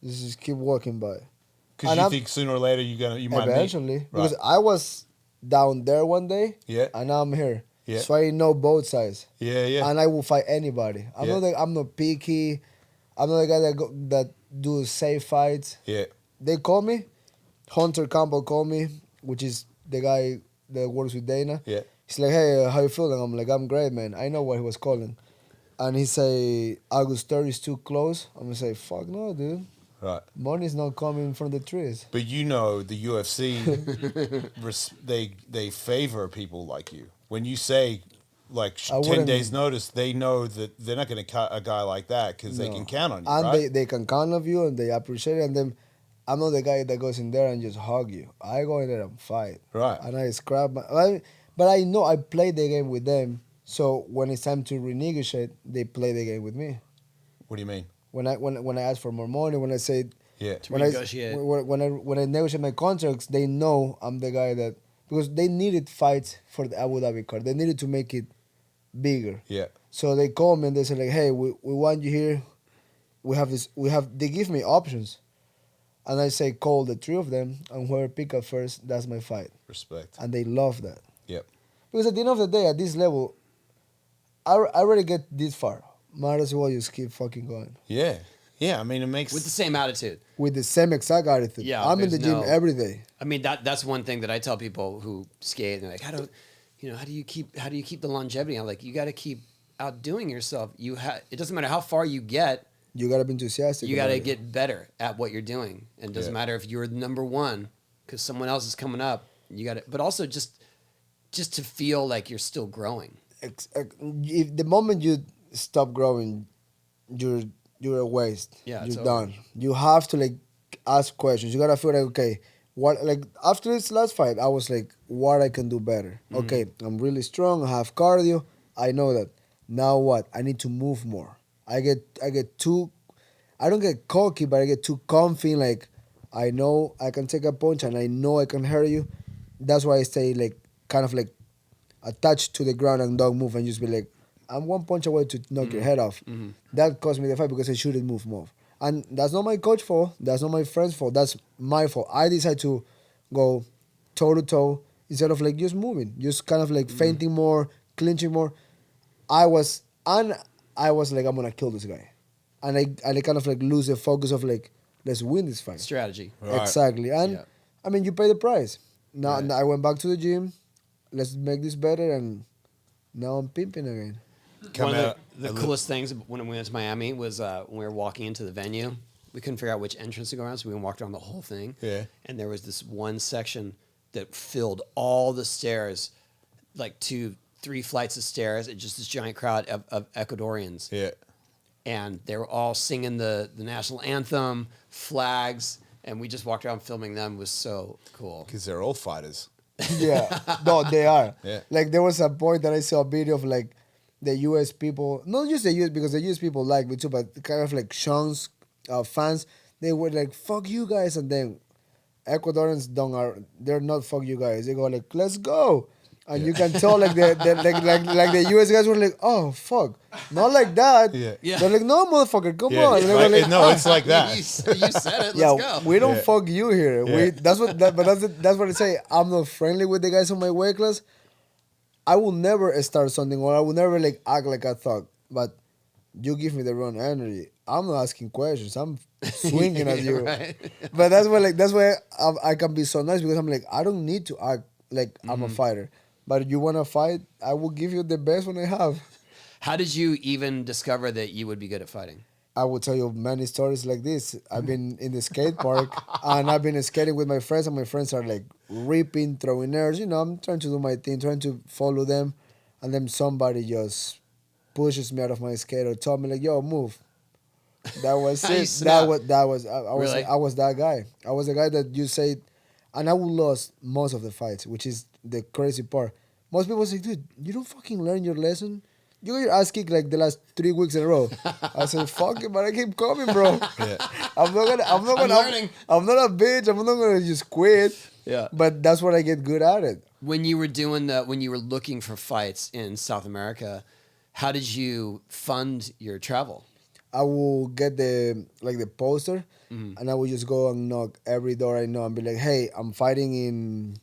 Just keep walking by. Because And you I'm- think sooner or later you might Eventually, meet. because Right. I was down there one day, Yeah. and now I'm here. Yeah. So I know both sides, Yeah, yeah. and I will fight anybody. Yeah. I'm not picky. I'm not the guy that do safe fights. Yeah. They call me, Hunter Campbell called me, which is the guy that works with Dana. Yeah. He's like, hey, how you feeling? I'm like, I'm great, man. I know what he was calling. And he say, August 3rd is too close. I'm going to say, fuck no, dude. Right. Money's not coming from the trees. But you know the UFC, they favor people like you. When you say like I 10 wouldn't- days notice, they know that they're not going to cut a guy like that because they No. can count on you, And right? they can count on you and they appreciate it. And then I'm not the guy that goes in there and just hug you. I go in there and fight. Right. And I scrap. But I know I play the game with them. So when it's time to renegotiate, they play the game with me. What do you mean? When I ask for more money, when I say Yeah. To when renegotiate. when I negotiate my contracts, they know I'm the guy that, because they needed fights for the Abu Dhabi card. They needed to make it bigger. Yeah. So they call me and they say like, hey, we want you here. They give me options. And I say call the three of them, and whoever pick up first, that's my fight. Respect. And they love that. Yep. Because at the end of the day, at this level, I already get this far. Might as well just keep fucking going. Yeah. Yeah. I mean, it makes. With the same attitude. With the same exact attitude. Yeah, I'm in the there's gym no- every day. I mean that's one thing that I tell people who skate. And they're like, how do you keep the longevity? I'm like, you got to keep outdoing yourself. It doesn't matter how far you get. You gotta be enthusiastic. You got to about it. get better at what you're doing. And it doesn't Yeah. matter if you're number one because someone else is coming up. You got to, but also just to feel like you're still growing. If the moment you stop growing, you're a waste. Yeah, it's you're over. done. You have to like ask questions. You gotta feel like, okay, what, like after this last fight, I was like, what I can do better. Okay, I'm really strong. I have cardio. I know that. Now what? I need to move more. I get too, I don't get cocky, but I get too comfy. Like I know I can take a punch and I know I can hurt you. That's why I stay like kind of like attached to the ground and don't move and just be like, I'm one punch away to knock your head off. That cost me the fight because I shouldn't move more. And that's not my coach fault. That's not my friend's fault. That's my fault. I decided to go toe to toe instead of like just moving, just kind of like feinting more, clinching more. I was like, I'm gonna kill this guy, and I kind of like lose the focus of like, let's win this fight. Strategy. Right. Exactly, and Yeah. I mean, you pay the price. Now Right. I went back to the gym. Let's make this better, and now I'm pimping again. Come One of out the coolest things when we went to Miami was when we were walking into the venue. We couldn't figure out which entrance to go around, so we walked around the whole thing. Yeah. And there was this one section that filled all the stairs, like 2-3 flights of stairs, and just this giant crowd of Ecuadorians. Yeah. And they were all singing the national anthem, flags, and we just walked around filming them. It was so cool. Because they're all fighters. Yeah, no, they are. Yeah. Like there was a point that I saw a video of like the U.S. people, not just the U.S. because the U.S. people like me too, but kind of like Sean's fans. They were like, "Fuck you guys," and then Ecuadorians they're not fuck you guys. They go like, "Let's go," and you can tell like the U.S. guys were like, "Oh fuck," not like that. Yeah. Yeah. They're like, "No, motherfucker, come Yeah. on." And they were Right? like, No, it's like that. You said it. Let's yeah, go. we don't Yeah. fuck you here. Yeah. That's what I say. I'm not friendly with the guys on my weight class. I will never start something, or I will never like act like I thought. But you give me the wrong energy. I'm not asking questions. I'm swinging at you. Right. But that's why I can be so nice, because I'm like, I don't need to act like I'm a fighter. But you want to fight, I will give you the best one I have. How did you even discover that you would be good at fighting? I will tell you many stories like this. I've been in the skate park and I've been skating with my friends, and my friends are like ripping, throwing airs. You know, I'm trying to do my thing, trying to follow them. And then somebody just pushes me out of my skate or told me like, yo, move. That was You it. snap. I was Really? I was that guy. I was the guy that you say, and I would lose most of the fights, which is the crazy part. Most people say, dude, you don't fucking learn your lesson. You got your ass kicked like the last 3 weeks in a row. I said, fuck it, but I keep coming, bro. Yeah. I'm not learning. I'm not a bitch. I'm not gonna just quit. Yeah. But that's what I get good at it. When you were looking for fights in South America, how did you fund your travel? I will get the poster, and I will just go and knock every door I know and be like, hey, I'm fighting in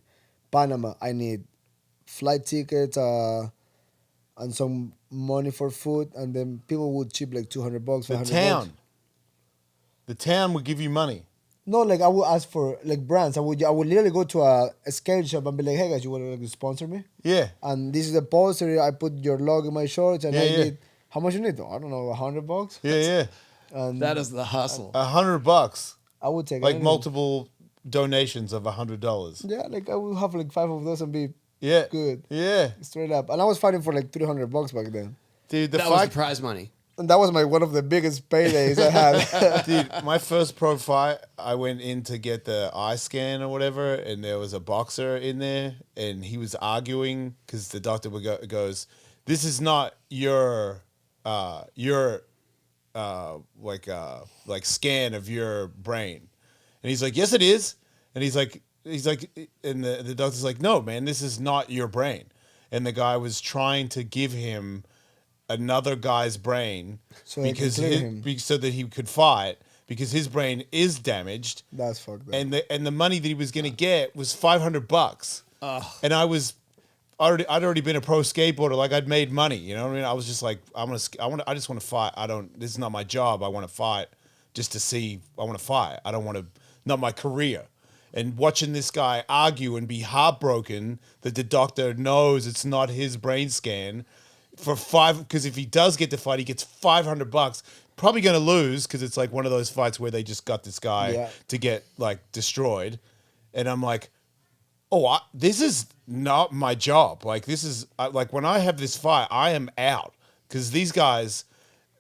Panama. I need flight tickets and some money for food, and then people would chip like $200, $500. The town would give you money. No, like I would ask for like brands. I would literally go to a skate shop and be like, hey guys, you want to sponsor me? Yeah. And this is the poster. I put your logo in my shorts, and Yeah, I yeah. need how much you need? I don't know, $100. Yeah. And That is the hustle. $100. I would take Like anything. multiple donations of $100. Yeah, like I would have like 5 of those and be Yeah. good. Yeah. Straight up. And I was fighting for like $300 back then. Dude, That was the prize money. And that was one of the biggest paydays I had. Dude, my first pro fight, I went in to get the eye scan or whatever, and there was a boxer in there, and he was arguing because the doctor goes, "This is not your scan of your brain," and he's like, "Yes, it is," and he's like, and the doctor's like, "No, man, this is not your brain," and the guy was trying to give him another guy's brain So they could clear him. so that he could fight because his brain is damaged. That's fucked up. And the money that he was gonna get was $500. And I'd already been a pro skateboarder, like I'd made money, you know what I mean? I was just like, I just want to fight. This is not my job. I want to fight just to see. I want to fight. I don't want to, not my career. And watching this guy argue and be heartbroken that the doctor knows it's not his brain scan because if he does get the fight, he gets $500. Probably going to lose because it's like one of those fights where they just got this guy to get like destroyed. And I'm like, this is not my job. Like this is like when I have this fight, I am out because these guys,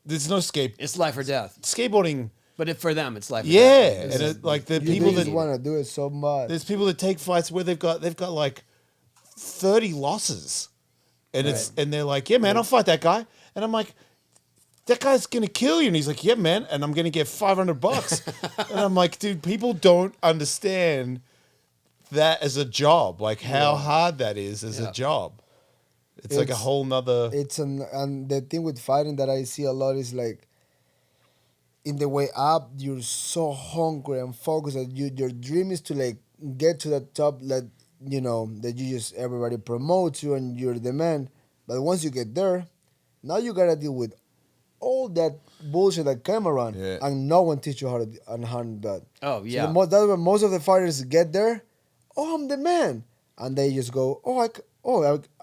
there's no It's life or death. skateboarding. But for them, it's life or Yeah, death. and like the you people just that want to do it so much. there's people that take fights where they've got like 30 losses, and and they're like, yeah, man, I'll fight that guy, and I'm like, that guy's gonna kill you, and he's like, yeah, man, and I'm gonna get $500, and I'm like, dude, people don't understand that as a job, like how hard that is as a job. It's like a whole nother. And the thing with fighting that I see a lot is like, in the way up, you're so hungry and focused that your dream is to like get to the top, that that you just everybody promotes you and you're the man. But once you get there, now you gotta deal with all that bullshit that came around, and no one teach you how to handle that. Oh yeah. So that's when most of the fighters get there. Oh, I'm the man, and they just go,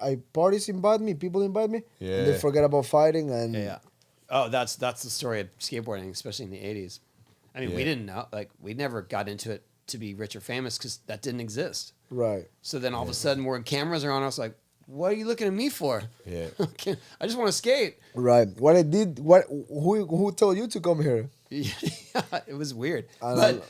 I parties invite me, people invite me. Yeah. And they forget about fighting and. Yeah. Oh, that's the story of skateboarding, especially in the 80s. I mean, we didn't know. Like, we never got into it to be rich or famous because that didn't exist. Right. So then all of a sudden, when cameras are on us, like, what are you looking at me for? Yeah. I just want to skate. Right. Who told you to come here? Yeah, it was weird. I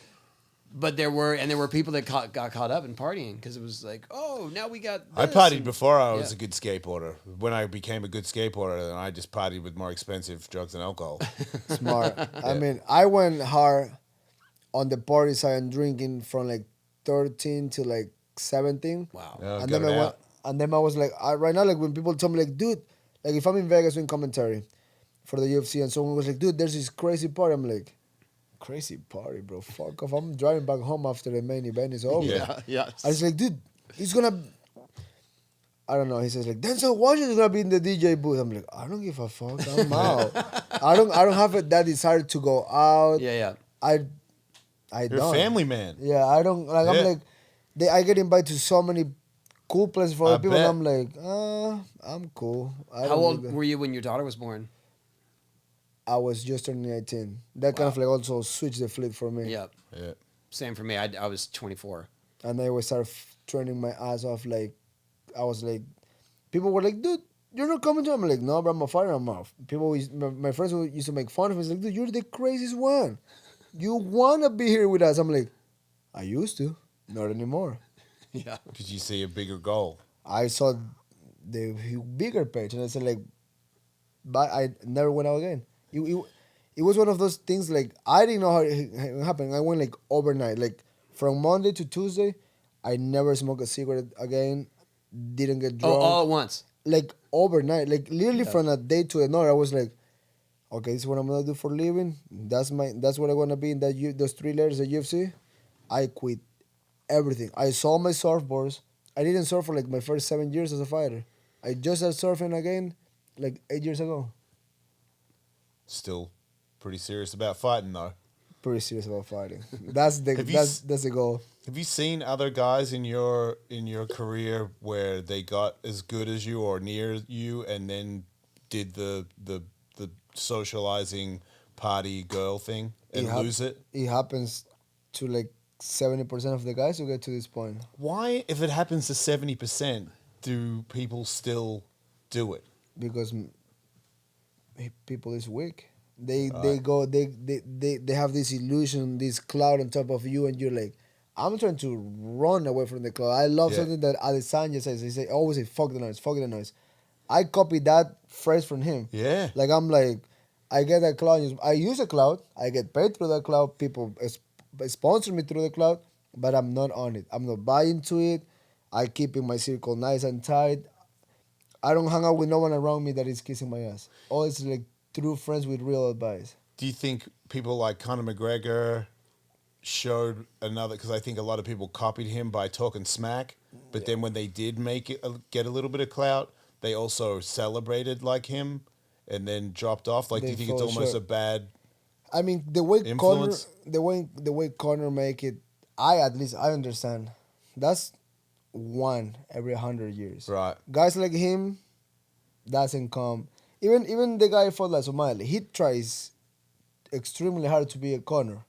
But there were people that got caught up in partying because it was like, oh, now we got I this, partied and- before I was a good skateboarder. When I became a good skateboarder, then I just partied with more expensive drugs and alcohol. Smart. I mean, I went hard on the party side and drinking from like 13 to like 17. Wow. Oh, And got then it out. I was like, right now, like when people tell me like, dude, like if I'm in Vegas doing commentary for the UFC and someone was like, dude, there's this crazy party. I'm like, crazy party, bro. Fuck off. I'm driving back home after the main event is over. Yeah. I was like, dude, he's gonna. I don't know. He says like, Denzel Washington's gonna be in the DJ booth. I'm like, I don't give a fuck. I'm out. I don't have that desire to go out. Yeah. I You're don't. a family man. Yeah, I don't like. Yeah. I'm like, I get invited to so many cool places for I other people. And bet. I'm like, I'm cool. How old were you when your daughter was born? I was just turning 18. That kind of like also switched the flip for me. Yeah. Yeah. Same for me. I was 24. And I would start training my ass off. Like, I was like, people were like, dude, you're not coming to. I'm like, no, bro, I'm a fighter. I'm off. My friends used to make fun of me. It's like, dude, you're the craziest one. You wanna be here with us? I'm like, I used to. Not anymore. Yeah. Because you see a bigger goal. I saw the bigger page, and I said like, but I never went out again. It was one of those things like I didn't know how it happened. I went like overnight, like from Monday to Tuesday. I never smoked a cigarette again. Didn't get Oh, drunk. all at once. Like overnight, like literally from a day to another. I was like, okay, this is what I'm gonna do for a living. That's what I wanna be in those 3 letters at UFC. I quit everything. I sold my surfboards. I didn't surf for like my first 7 years as a fighter. I just started surfing again like 8 years ago. Still pretty serious about fighting, though. Pretty serious about fighting. That's the Have you that's the goal. Have you seen other guys in your career where they got as good as you or near you, and then did the socializing party girl thing and lose it? It happens to like 70% of the guys who get to this point. Why, if it happens to 70%, do people still do it? Because people is weak. They have this illusion, this cloud on top of you, and you're like, I'm trying to run away from the cloud. I love something that Adesanya says. He always say, fuck the noise, fuck the noise. I copied that phrase from him. Yeah. Like I'm like, I get that cloud. I use a cloud. I get paid through that cloud. People sponsor me through the cloud, but I'm not on it. I'm not buying to it. I keep in my circle nice and tight. I don't hang out with no one around me that is kissing my ass. Always like true friends with real advice. Do you think people like Conor McGregor showed another, because I think a lot of people copied him by talking smack, but then when they did make it get a little bit of clout, they also celebrated like him and then dropped off? Like, do you think it's almost a bad I mean, the way influence? the way Conor make it, I understand. That's one every 100 years. Right. Guys like him doesn't come. Even the guy fought like Somali, he tries extremely hard to be a Conor.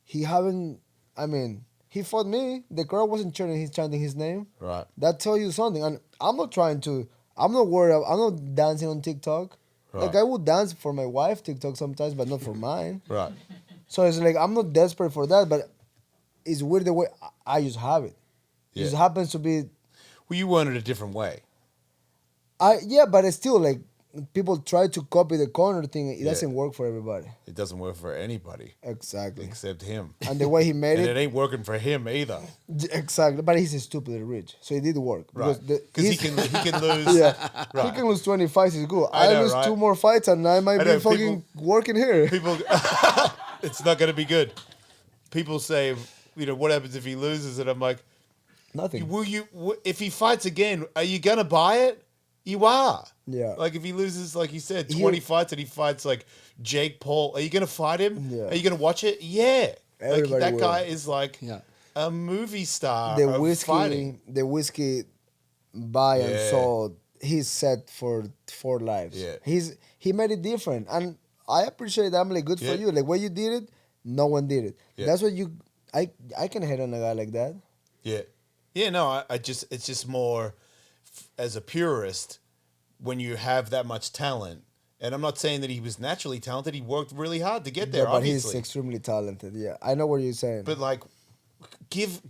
He fought me. The crowd wasn't chanting his name. Right. That tells you something. And I'm not worried. I'm not dancing on TikTok. Right. Like I would dance for my wife TikTok sometimes, but not for mine. Right. So it's like I'm not desperate for that, but it's weird the way I just have it. It just happens to be. Well, you weren't it a different way. But it's still like people try to copy the corner thing. It Yeah. doesn't work for everybody. It doesn't work for anybody Exactly. except him. And the way he made And it it, ain't working for him either. exactly. But he's stupidly rich, so it did work. Right. Because he can lose. Yeah, Right. he can lose 20 fights. He's good. I I know, lose right? 2 more fights, and I might I be know, fucking working here. People, it's not going to be good. People say, what happens if he loses? And I'm like, Nothing. if he fights again, are you going to buy it? You are. Yeah. Like if he loses, like you said, 20 fights and he fights like Jake Paul, are you going to fight him? Yeah. Are you going to watch it? Yeah. Everybody like that will. guy is like Yeah. a movie star The of fighting. whiskey buy and Yeah. sold. He's set for 4 lives. Yeah. He made it different, and I appreciate that. I'm like, good Yeah. for you. Like when you did it, no one did it. Yeah. That's what I can hate on a guy like that. Yeah. Yeah, no, it's just more as a purist, when you have that much talent, and I'm not saying that he was naturally talented, he worked really hard to get there, Yeah, but obviously. he's extremely talented. Yeah, I know what you're saying. But like, give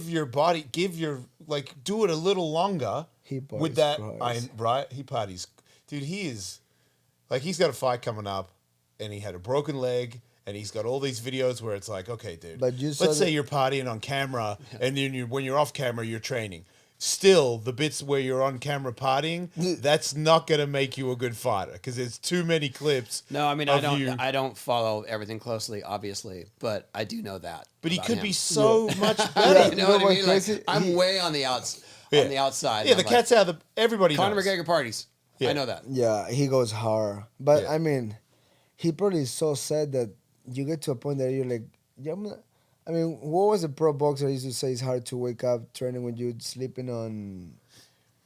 your body, do it a little longer. He with parties that, Christ. right? He parties, dude. He is, like, he's got a fight coming up, and he had a broken leg. And he's got all these videos where it's like, okay, dude, But you saw let's say the- you're partying on camera, and then when you're off camera, you're training. Still, the bits where you're on camera partying, that's not going to make you a good fighter because there's too many clips. No, I mean of you. I don't follow everything closely, obviously, but I do know that. But he about could him. be so much Yeah. better. You know what I what's mean? Like, crazy? I'm way on the Yeah. on the outside. Yeah, and the I'm cat's out of everybody Conor knows. McGregor parties. Yeah. I know that. Yeah, he goes hard. But Yeah. I mean, he probably is so sad that you get to a point that you're like, yeah, I mean, what was the pro boxer used to say it's hard to wake up training when you're sleeping on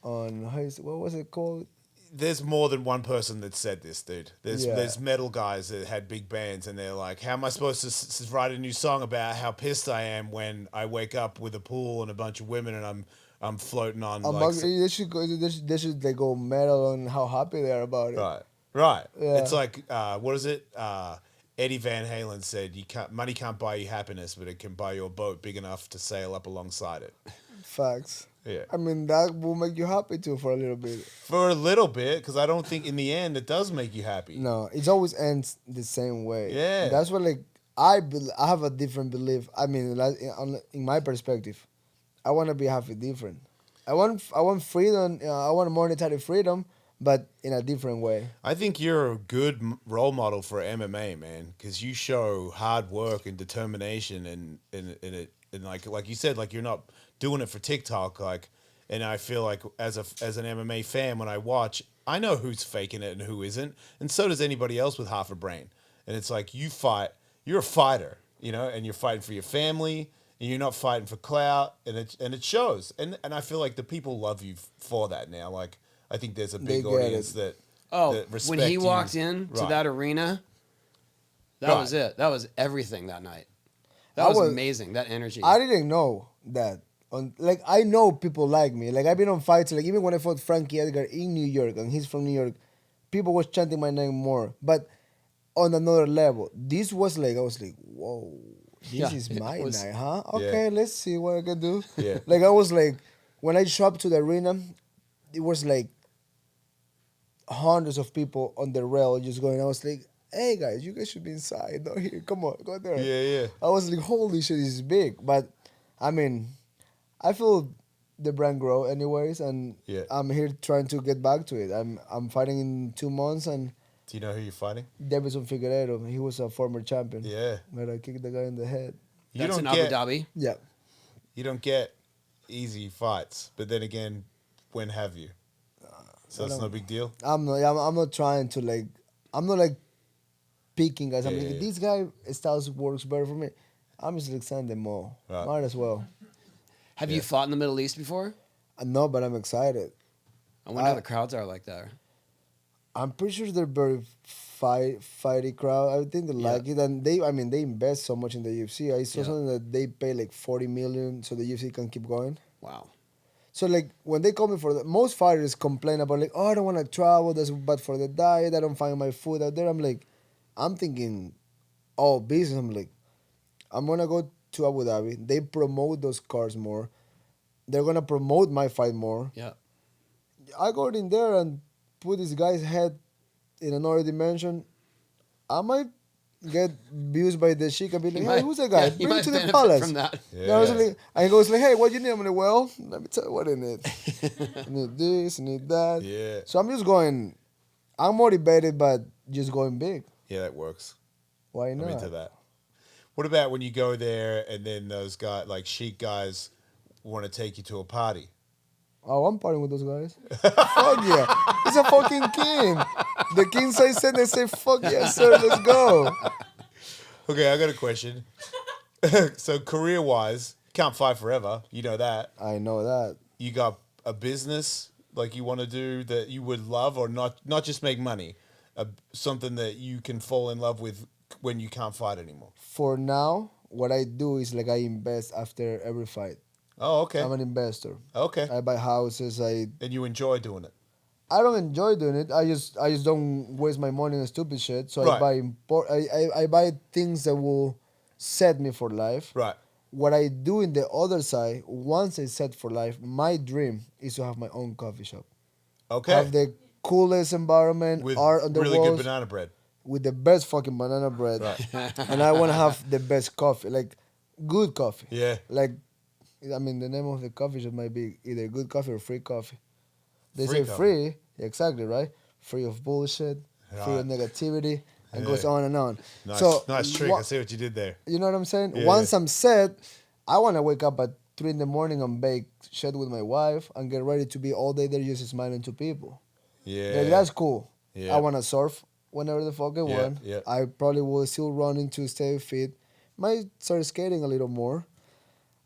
what was it called? There's more than one person that said this, dude. Yeah. There's metal guys that had big bands, and they're like, "How am I supposed to write a new song about how pissed I am when I wake up with a pool and a bunch of women and I'm floating on They should like go metal on how happy they are about it. right. Yeah. It's like what is it? Eddie Van Halen said, money can't buy you happiness, but it can buy you a boat big enough to sail up alongside it. Facts. Yeah. I mean, that will make you happy too for a little bit. For a little bit, because I don't think in the end it does make you happy. No, it always ends the same way. Yeah. That's what, like, I have a different belief. I mean, like, in my perspective, I want to be happy different. I want freedom. I want monetary freedom, but in a different way. I think you're a good role model for MMA, man, because you show hard work and determination, and like you said, like you're not doing it for TikTok, like. And I feel like as an MMA fan, when I watch, I know who's faking it and who isn't, and so does anybody else with half a brain. And it's like you fight, you're a fighter, you know, and you're fighting for your family, and you're not fighting for clout, and it shows. And I feel like the people love you for that now. Like I think there's a big They get audience it. that respect when he you. walked in to Right. that arena, that Right. was it. That was everything that night. That I was was- amazing. That energy. I didn't know that. Like, I know people like me. Like, I've been on fights. Like, even when I fought Frankie Edgar in New York, and he's from New York, people was chanting my name more. But on another level, this was like, I was like, whoa, this Yeah, is it my was- night, huh? Yeah. Okay, let's see what I can do. Yeah. Like, I was like, when I showed up to the arena, it was like hundreds of people on the rail just going. I was like, hey guys, you guys should be inside, not here. Come on, go there. Yeah, yeah. I was like, holy shit, this is big. But I mean, I feel the brand grow anyways, and Yeah. I'm here trying to get back to it. I'm fighting in 2 months, and Do you know who you're fighting? Davison Figueiredo, he was a former champion. Yeah. But I kicked the guy in the head. You That's don't in get Abu Dhabi. Yeah. you don't get easy fights, but then again, when have you? So it's no big deal. I'm not trying to, like, I'm not like picking guys. I'm Yeah, like, yeah. this guy styles works better for me. I'm just like, send them all. Right. Might as well. Have you fought in the Middle East before? No, but I'm excited. I wonder how the crowds are like there. I'm pretty sure they're very fighty crowd. I think they like it, and they invest so much in the UFC. I saw something that they pay like 40 million so the UFC can keep going. Wow. So like when they call me for most fighters complain about like, oh, I don't want to travel. That's bad for the diet. I don't find my food out there. I'm like, I'm thinking, oh, business. I'm like, I'm gonna go to Abu Dhabi. They promote those cars more. They're gonna promote my fight more. Yeah. I go in there and put this guy's head in another dimension. I might get abused by the sheik and be like, hey, who's that guy? you Bring might him to the benefit palace. from that. You know, I was like, and he goes like, hey, what you need? I'm like, well, let me tell you what I need. I need this, I need that. Yeah. So I'm just going, I'm motivated, but just going big. Yeah, that works. Why I'm not? into that. What about when you go there and then those guys, like chic guys, want to take you to a party? Oh, I'm partying with those guys. Fuck yeah. He's a fucking king. The king says, they say, fuck yeah, sir, let's go. Okay, I got a question. So career-wise, can't fight forever. You know that. I know that. You got a business like you want to do that you would love, or not just make money, something that you can fall in love with when you can't fight anymore. For now, what I do is like I invest after every fight. Oh, okay. I'm an investor. Okay. I buy houses. And you enjoy doing it. I don't enjoy doing it. I just don't waste my money on stupid shit. So Right. I buy things that will set me for life. Right. What I do in the other side, once I set for life, my dream is to have my own coffee shop. Okay. Have the coolest environment, With art on the really walls, good banana bread. with the best fucking banana bread. Right. And I want to have the best coffee, like good coffee. Yeah. Like, I mean, the name of the coffee shop might be either good coffee or free coffee. They Free say coffee. free, exactly, right? Free of bullshit, free of Right. negativity, and Yeah. goes on and on. Nice, So, nice trick. I see what you did there. you know what I'm saying? Yeah, Once yeah. I'm set, I want to wake up at 3 in the morning and bake shit with my wife and get ready to be all day there just smiling to people. Yeah. Like, that's cool. Yeah. I want to surf whenever the fuck I Yeah, want. yeah. I probably will still running to stay fit. Might start skating a little more.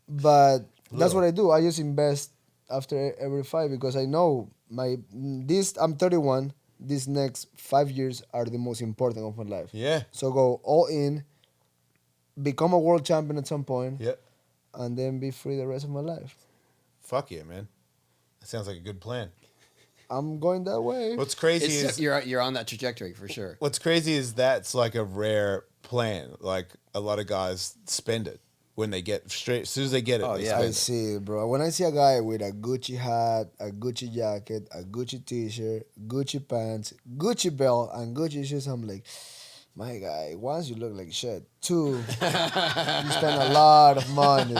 But that's what I do. I just invest after every fight because I know I'm 31. These next 5 years are the most important of my life. Yeah. So go all in, become a world champion at some point, Yep. and then be free the rest of my life. Fuck yeah, man. That sounds like a good plan. I'm going that way. What's crazy It's, is you're on that trajectory for sure. what's crazy is that's like a rare plan. Like a lot of guys spend it when they get straight. As soon as they get it, Oh, they yeah. spend I it. see it, bro. When I see a guy with a Gucci hat, a Gucci jacket, a Gucci t-shirt, Gucci pants, Gucci belt, and Gucci shoes, I'm like, my guy, once you look like shit. Two, you spend a lot of money.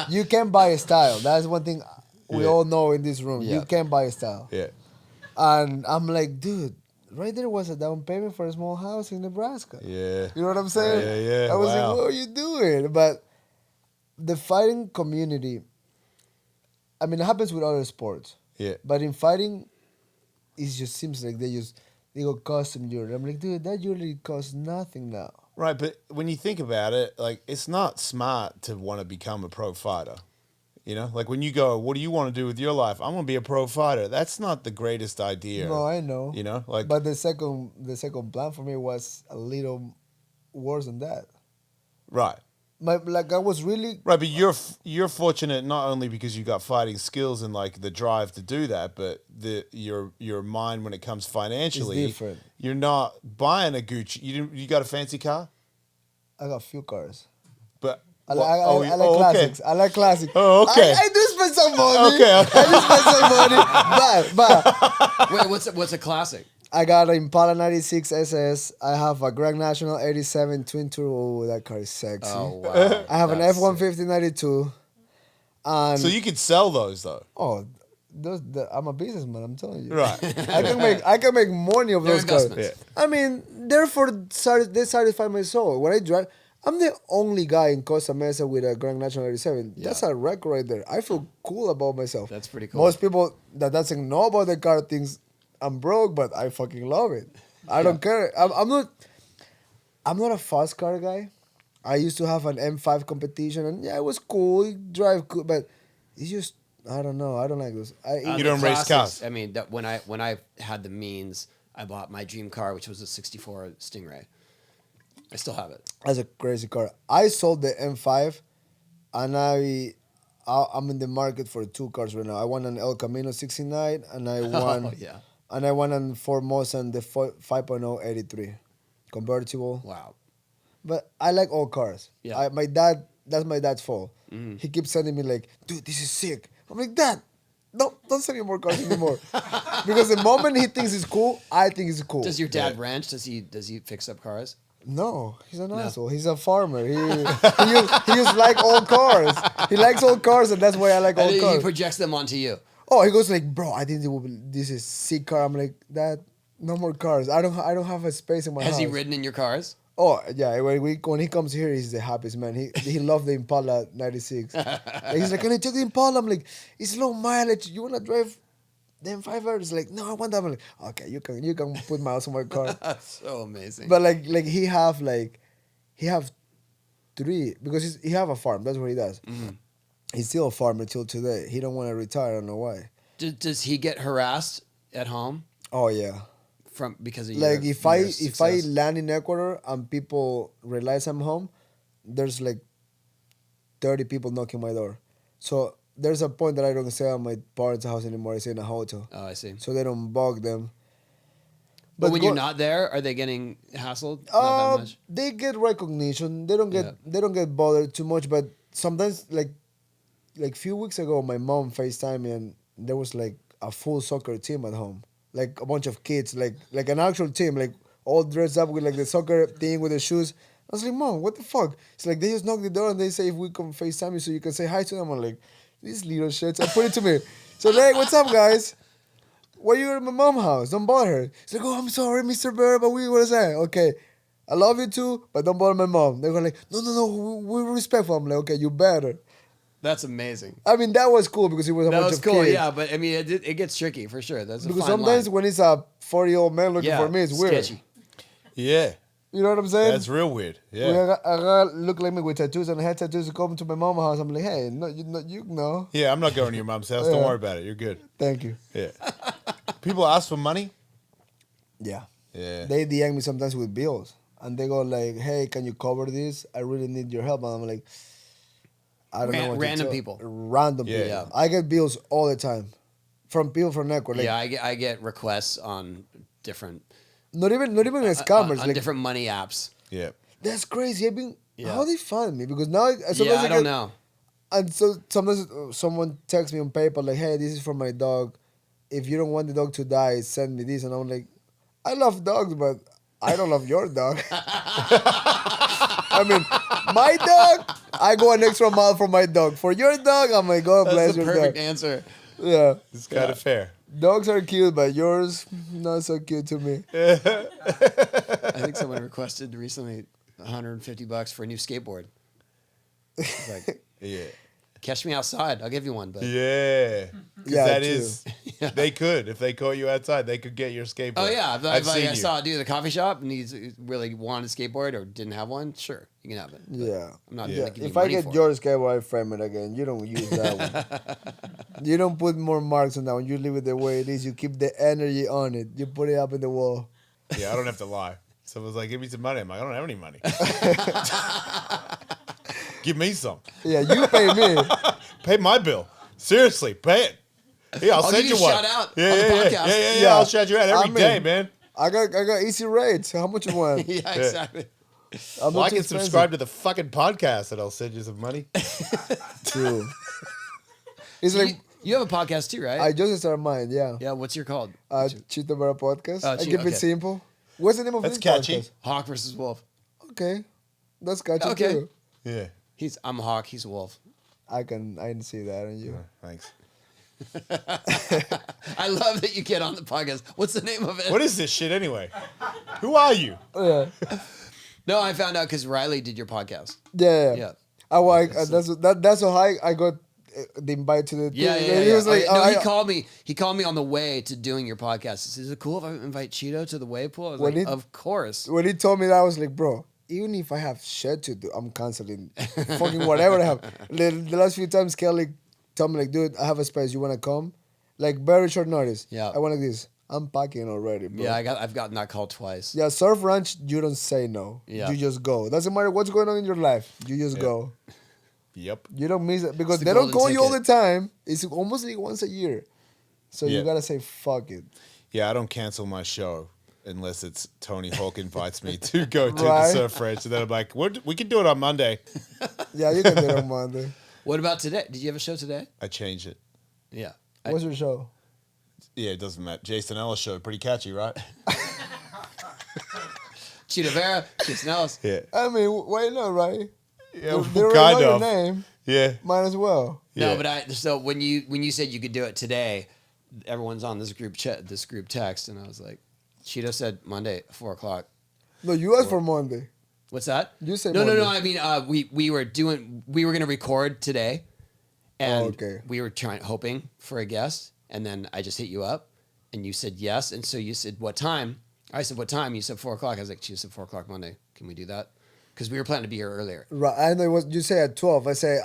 You can buy a style. That's one thing we Yeah. all know in this room. Yeah. You can buy a style. Yeah. And I'm like, dude, right there was a down payment for a small house in Nebraska. Yeah. You know what I'm saying? Yeah, yeah, I was wow. like, what are you doing? But the fighting community, I mean, it happens with other sports. Yeah. But in fighting, it just seems like they go custom jewelry. I'm like, dude, that jewelry costs nothing now. Right, but when you think about it, like it's not smart to want to become a pro fighter. You know, like when you go, what do you want to do with your life? I'm gonna be a pro fighter. That's not the greatest idea. No, I know. You know, like But the second plan for me was a little worse than that. right, Like I was really right. But you're fortunate not only because you got fighting skills and like the drive to do that, but your mind when it comes financially, different. You're not buying a Gucci. You got a fancy car, I got a few cars. but I what- like classics. I like classics. Oh, okay. I do spend some money. Okay, okay. I do spend some money. But Wait, what's a classic? I got an Impala 96 SS. I have a Grand National 87 Twin Turbo. Oh, that car is sexy. Oh wow! I have an That's F-150 92. And So you could sell those though, I'm a businessman. I'm telling you. right? I can make money of They're those cars. investments. I mean, therefore, they satisfy my soul. When I drive, I'm the only guy in Costa Mesa with a Grand National 87. That's a record right there. I feel cool about myself. That's pretty cool. Most people that doesn't know about the car thinks I'm broke, but I fucking love it. I don't care. I'm not a fast car guy. I used to have an M5 competition, and yeah, it was cool. It drive cool, but it's just I don't know. I don't like those. You the don't race classics, cars? I mean, that when I had the means, I bought my dream car, which was a '64 Stingray. I still have it. That's a crazy car. I sold the M5, and I'm in the market for two cars right now. I won an El Camino 69, and I won. Oh yeah! And I won an Ford Mustang, the 5.0 83 convertible. Wow. But I like all cars. Yeah. That's my dad's fault. He keeps sending me like, dude, this is sick. I'm like, Dad, don't send me more cars anymore. Because the moment he thinks it's cool, I think it's cool. Does your dad ranch? Does he fix up cars? No, he's an asshole. He's a farmer. He just like old cars. He likes old cars, and that's why I like And old he cars. projects them onto you. Oh, he goes like, bro, I think this is sick car. I'm like, Dad, no more cars. I don't have a space in my house. Has he ridden in your cars? Oh yeah, when he comes here, he's the happiest man. He loved the Impala 96. Like, he's like, can I take the Impala? I'm like, it's low mileage. You wanna drive the M5? He's like, no, I want that. I'm like, okay, you can put miles on my car. That's so amazing. But like he have three because he have a farm. That's what he does. He's still a farmer till today. He don't want to retire. I don't know why. Does he get harassed at home Oh yeah. because of Like your, if I your if I success? land in Ecuador and people realize I'm home, there's like 30 people knocking my door. So there's a point that I don't stay at my parents' house anymore. I stay in a hotel, Oh, I see. so they don't bug them. But when go- you're not there, are they getting hassled? Not that much. They get recognition. They don't get Yeah. they don't get bothered too much. But sometimes like few weeks ago, my mom FaceTimed me and there was like a full soccer team at home, like a bunch of kids, like an actual team, like all dressed up with like the soccer thing with the shoes. I was like, Mom, what the fuck? It's like they just knock the door and they say if we come FaceTime you so you can say hi to them. I'm like, these little shits. I put it to me. So like, what's up, guys? Why you at my mom's house? Don't bother her. He's like, oh, I'm sorry, Mr. Vera, but we want to say, okay, I love you too, but don't bother my mom. They're going like, no, we're respectful. I'm like, okay, you better. That's amazing. I mean, that was cool because it was a That bunch was of cool, kids. yeah. But I mean, it gets tricky for sure. That's a Because fine sometimes line. when it's a 40-year-old man looking for me, it's weird. Sketchy. Yeah, You know what I'm saying? that's real weird. When Yeah, a guy look like me with tattoos and head tattoos come to my mom's house, I'm like, hey, no, you know. yeah. I'm not going to your mom's house. Don't Yeah. worry about it. You're good. Thank you. Yeah. People ask for money. Yeah. Yeah. They DM me sometimes with bills. And they go like, hey, can you cover this? I really need your help. And I'm like, I don't know what to Random tell- people. Random Yeah. people. Yeah. I get bills all the time from people from Ecuador. Like, Yeah, I get requests on different not even as scammers. on like, different money apps. Yeah. that's crazy. Yeah. How they find me? Because now sometimes Yeah, I don't get- know. And so sometimes someone texts me on PayPal like, "Hey, this is for my dog. If you don't want the dog to die, send me this." And I'm like, "I love dogs, but I don't love your dog." I mean, my dog, I go an extra mile for my dog. For your dog, I'm like, God bless That's the your perfect dog. answer. Yeah, It's kind of fair. dogs are cute, but yours not so cute to me. I think someone requested recently $150 for a new skateboard. It's like, Yeah. catch me outside. I'll give you one. But Yeah. 'Cause Yeah, that true. is, they could. If they caught you outside, they could get your skateboard. oh yeah, if I've seen I you. saw a dude at the coffee shop and he really wanted a skateboard or didn't have one. Sure, you can have it. But Yeah. I'm not Yeah. gonna give you If I money get for your skateboard, I frame it again. You don't use that one. You don't put more marks on that one. You leave it the way it is. You keep the energy on it. You put it up in the wall. Yeah, I don't have to lie. Someone's like, give me some money. I'm like, I don't have any money. Give me some. Yeah, you pay me. Pay my bill. Seriously, pay it. Yeah, I'll I'll send give you a one. shout out yeah, on the yeah, podcast. Yeah, yeah, yeah, Yeah. I'll shout you out every I day, mean- man. I got easy rates. How much you want? yeah, exactly. I'm Like too and subscribe to the fucking podcast and I'll send you some money. True. It's like You have a podcast too, right? I just started mine. Yeah. yeah. What's your called? Chito Vera podcast. I Chito, keep okay. it simple. What's the name of That's this catchy. podcast? Hawk versus Wolf. Okay, that's catchy Okay. too. Yeah. I'm a hawk. He's a wolf. I can see that in you. Thanks. I love that you get on the podcast. What's the name of it? What is this shit anyway? Who are you? Yeah. No, I found out because Riley did your podcast. Yeah. Yeah. That's how I got the invite to the Yeah, thing. yeah, He yeah. was like, no, oh, he called me. He called me on the way to doing your podcast. He said, "Is it cool if I invite Chito to the wave pool?" I was When like, he- "Of course." when he told me that, I was like, bro, even if I have shit to do, I'm canceling fucking whatever I have. The last few times Kelly told me like, dude, I have a space. You wanna come? Like very short notice. Yeah. I want like this. I'm packing already, bro. Yeah, I've gotten that call twice. Yeah, surf ranch, you don't say no. Yeah. You just go. Doesn't matter what's going on in your life. You just go. Yep. You don't miss it because It's the they don't golden call you all the ticket. time. It's almost like once a year. So Yeah. you gotta say fuck it. Yeah, I don't cancel my show unless it's Tony Hawk invites me to go to the Right. surf ranch. And then I'm like, we can do it on Monday. Yeah, you can do it on Monday. What about today? Did you have a show today? I changed it. Yeah. What's your show? Yeah, it doesn't matter. Jason Ellis show, pretty catchy, right? Chito Vera, Jason Ellis. Yeah. I mean, why not, right? Yeah, They already kind know of. your name. Yeah. Might as well. No, Yeah. but so when you said you could do it today, everyone's on this group chat, this group text, and I was like, Chito said Monday, 4:00. No, you asked for Monday. What's that? You said no. Monday. I mean, we were gonna record today, and okay. we were hoping for a guest, and then I just hit you up, and you said yes, and so you said what time? I said what time? You said 4:00. I was like, she said 4:00 Monday. Can we do that? Because we were planning to be here earlier. Right. I know it was. You say at 12. I say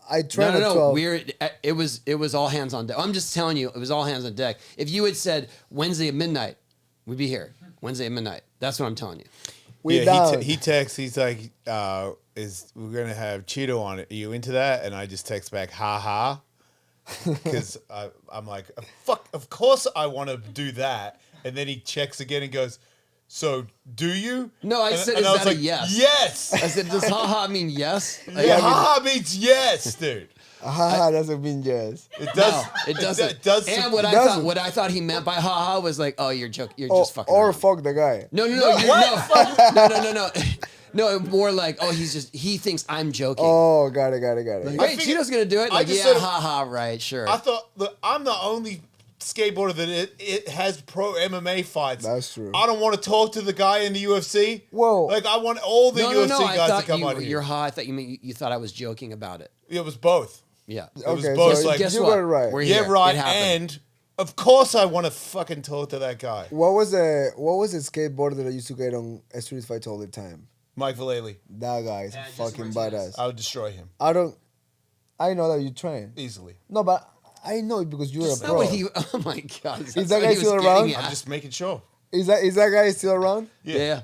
I tried No. at 12. It was all hands on deck. I'm just telling you, it was all hands on deck. If you had said Wednesday at midnight, we'd be here. Wednesday at midnight. That's what I'm telling you. We yeah, down. he texts. He's like, we're gonna have Chito on it. Are you into that? And I just text back, ha ha, because I'm like, fuck. Of course I want to do that. And then he checks again and goes, so do you? No, I said, and is I was that a like, yes? Yes. I said, does haha mean yes? Like, Yeah, ha ha means yes, dude. Haha, doesn't mean yes. It does. No, it doesn't. It does. And It doesn't. what I thought he meant by haha was like, oh, you're joking. You're Or, just fucking. or around. fuck the guy. No, no. No, more like, oh, he thinks I'm joking. Oh, got it. Like, I hey, figured- Chito's gonna do it. I Like, just yeah, sort of- haha, right, sure. I thought, look, I'm the only skateboarder that it has pro MMA fights. That's true. I don't want to talk to the guy in the UFC. Whoa. Like I want all the UFC I guys thought to come on you're here. ha. I thought you thought I was joking about it. It was both. Yeah. It was Okay, both so like, Guess you what? got it right. We're yeah, here. right. It happened. And of course I want to fucking talk to that guy, What was the skateboarder that used to get on street fights all the time? Mike Vallely. That guy is fucking badass. I would destroy him I know that you train. easily. No, but I know it because you're That's a not pro. what he. Oh my god! Is that guy still around? I'm just making sure. Is that guy still around? Yeah.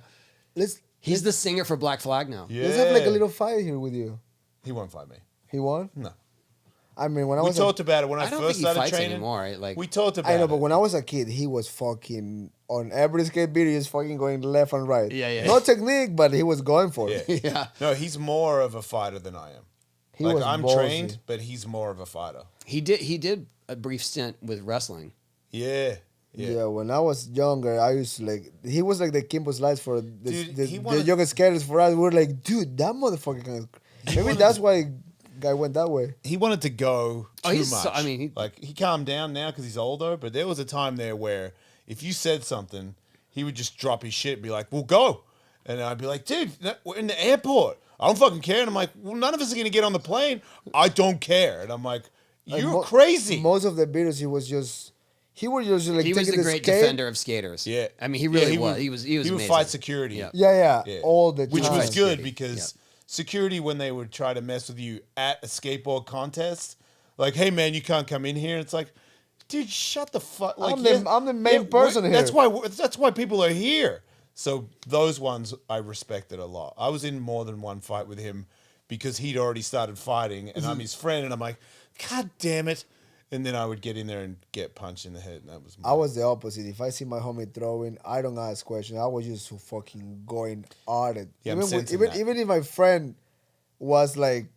Let's He's the singer for Black Flag now. Yeah. let's have like a little fight here with you. He won't fight me. He won? No. I mean, when I We was talked about it when I don't first think he started fights training. anymore. Right? Like We talked about I know, it. but when I was a kid, he was fucking on every skate video. He's fucking going left and right. Yeah. No technique, but he was going for it. Yeah. yeah. No, he's more of a fighter than I am. He Like was I'm ballsy. trained, but he's more of a fighter. He did a brief stint with wrestling. Yeah. Yeah. When I was younger, I used to like. He was like the Kimbo Slice for Dude, the he wanted- younger skaters. For us, we were like, dude, that motherfucker can. Maybe that's why guy went that way. He wanted to go too Oh, he's much. so- I mean, he- like he calmed down now because he's older. But there was a time there where if you said something, he would just drop his shit and be like, "We'll go," and I'd be like, "Dude, we're in the airport. I don't fucking care." And I'm like, "Well, none of us are gonna get on the plane. I don't care." And I'm like, Like, "You're crazy." Most of the videos, he was just like He was taking the great skate. defender of skaters. Yeah, I mean, he really was. would- He was He would amazing. fight security. Yeah. Yeah, all the time. Which was good Security, because security, when they would try to mess with you at a skateboard contest, like, "Hey man, you can't come in here." It's like, dude, shut the fuck. Like, I'm the main person here. That's why people are here. So those ones I respected a lot. I was in more than one fight with him because he'd already started fighting, and I'm his friend, and I'm like, God damn it. And then I would get in there and get punched in the head, and that was. I was the opposite. If I see my homie throwing, I don't ask questions. I was just fucking going at it. Yeah, I'm even sensing that. even if my friend was like,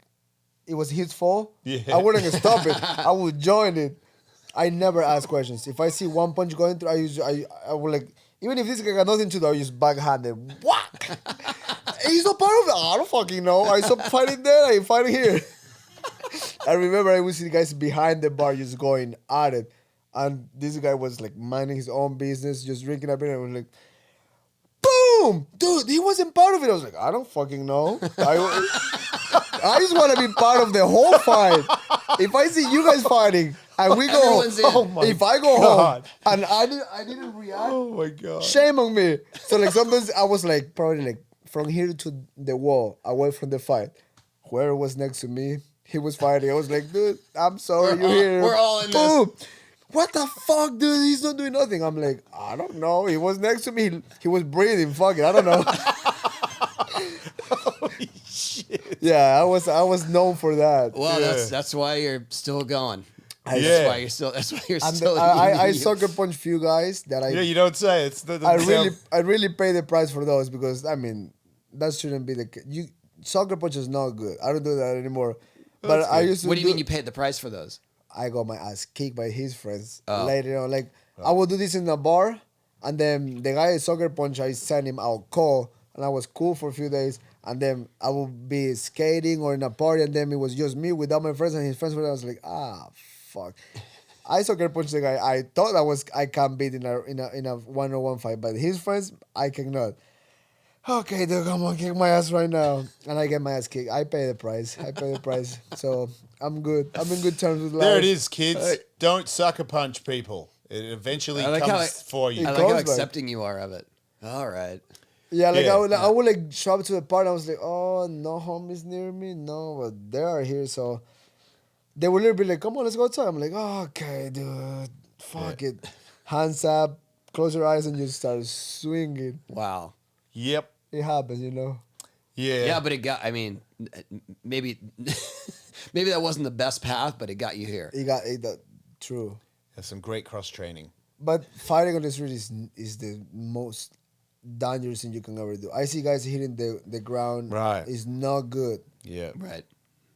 it was his fault, Yeah. I wouldn't stop it. I would join it. I never ask questions. If I see one punch going through, I would like, even if this guy got nothing to do, I just backhand it. Whack! He's not part of it. I don't fucking know. I stopped fighting there. I fight here. I remember I would see guys behind the bar just going at it. And this guy was like minding his own business, just drinking a beer. And I was like, boom! Dude, he wasn't part of it. I was like, I don't fucking know. I just want to be part of the whole fight. If I see you guys fighting and we go Everyone's in. home, if I go God. home and I didn't react, Oh my god. shame on me. So like sometimes I was like probably like from here to the wall, away from the fight. Whoever was next to me, he was fighting. I was like, dude, I'm sorry, you're here. We're all in this. Boom. What the fuck, dude? He's not doing nothing. I'm like, I don't know. He was next to me. He was breathing. Fuck it. I don't know. Holy shit. Yeah, I was known for that. Well, Yeah. that's why you're still going. Yeah. That's why you're still. That's why you're And still. I in sucker punch few guys that Yeah, you don't say. I really pay the price for those because I mean that shouldn't be the you soccer punch is not good. I don't do that anymore. But That's I good. used to. What do you mean you paid the price for those? I got my ass kicked by his friends Oh. later on. Like I would do this in a bar, and then the guy soccer punch, I sent him out call, and I was cool for a few days. And then I would be skating or in a party, and then it was just me without my friends, and his friends were there. I was like, fuck. I soccer punched the guy. I thought I can beat in a 1-on-1 fight, but his friends I cannot. Okay, dude, come on, kick my ass right now, and I get my ass kicked. I pay the price. So I'm good. I'm in good terms with life. There it is, kids. Don't sucker punch people. It eventually I like comes how for you. I like goes how back. accepting you are of it. All right. Yeah, like Yeah, I would like show up to the party. I was like, oh, no homies near me, no, but they are here. So they were literally like, come on, let's go outside. I'm like, oh, okay, dude, fuck it, hands up, close your eyes, and just start swinging. Wow. Yep. It happens, you know. Yeah. Yeah, but it got. I mean, maybe that wasn't the best path, but it got you here. That true. There's some great cross training. But fighting on the street is the most dangerous thing you can ever do. I see guys hitting the ground. Right. It's not good. Yeah. Right.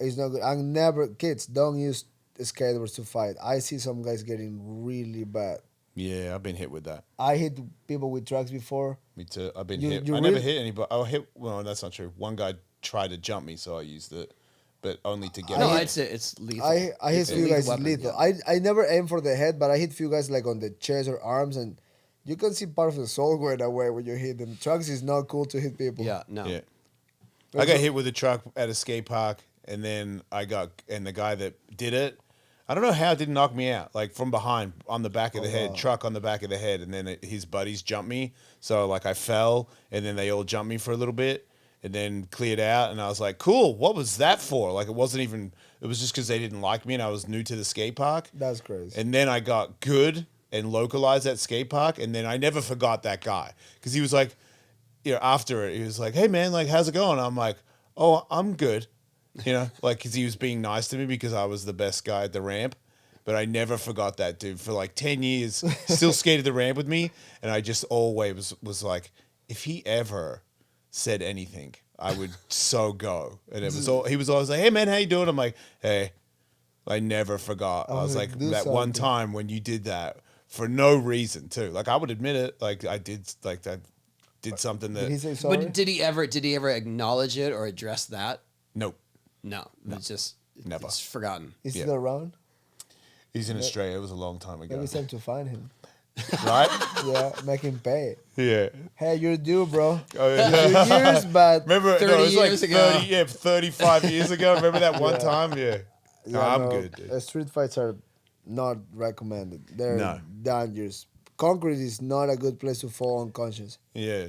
It's not good. Kids, don't use skateboards to fight. I see some guys getting really bad. Yeah, I've been hit with that. I hit people with trucks before. Me too. I've been You- hit. you I never really- hit anybody. Well, that's not true. One guy tried to jump me, so I used it, but only to get No, hit. I'd say it's lethal. I hit It's a few guys weapon, lethal. yeah. I never aim for the head, but I hit few guys like on the chest or arms, and you can see part of the soul going away when you hit them. Trucks is not cool to hit people. Yeah. No. Yeah. I got hit with a truck at a skate park, and then the guy that did it, I don't know how it didn't knock me out, like from behind on the back of the head, truck on the back of the head, and then his buddies jumped me. So like I fell, and then they all jumped me for a little bit, and then cleared out, and I was like, cool, what was that for? Like it was just because they didn't like me, and I was new to the skate park. That's crazy. And then I got good and localized at skate park, and then I never forgot that guy because he was like, after it, he was like, "Hey man, like how's it going?" I'm like, "Oh, I'm good." You know, like, because he was being nice to me because I was the best guy at the ramp. But I never forgot that dude for like 10 years. Still skated the ramp with me, and I just always was like, if he ever said anything, I would so go. And it was all he was always like, "Hey man, how you doing?" I'm like, "Hey." I never forgot. I was like, do that one something. time when you did that for no reason too. Like, I would admit it. Like, I did something Did he that. say sorry? But did he ever acknowledge it or address that? Nope. No, it's just Never. It's forgotten. Is he Yeah. still around? He's in Australia. It was a long time ago. Maybe it's time to find him. Right? Yeah, make him pay. Yeah. Hey, you're due, bro. Oh, yeah. 2 years, but Remember, 30 no, it was like years ago. 35 years ago. Remember that one time? Yeah. No, yeah, I'm no, good, dude. Street fights are not recommended. They're No. dangerous. Concrete is not a good place to fall unconscious. Yeah.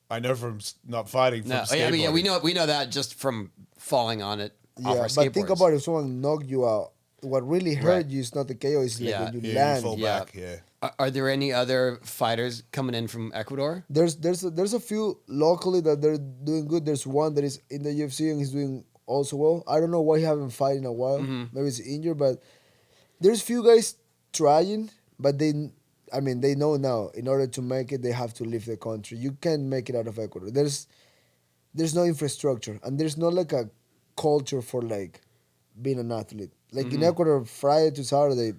I know from not fighting, from No, skateboarding. I mean, yeah, we know that just from falling on it off Yeah, our but think skateboards. about if someone knocked you out. What really hurt Right. you is not the KO. It's like Yeah. when you Yeah, you land. fall Yeah. back. Yeah. Are there any other fighters coming in from Ecuador? There's a few locally that they're doing good. There's one that is in the UFC and he's doing also well. I don't know why he haven't fight in a while. Mm-hmm. Maybe he's injured, but there's few guys trying, but they know now in order to make it they have to leave the country. You can't make it out of Ecuador. There's no infrastructure and there's not like a culture for like being an athlete. Like in Ecuador, Friday to Saturday,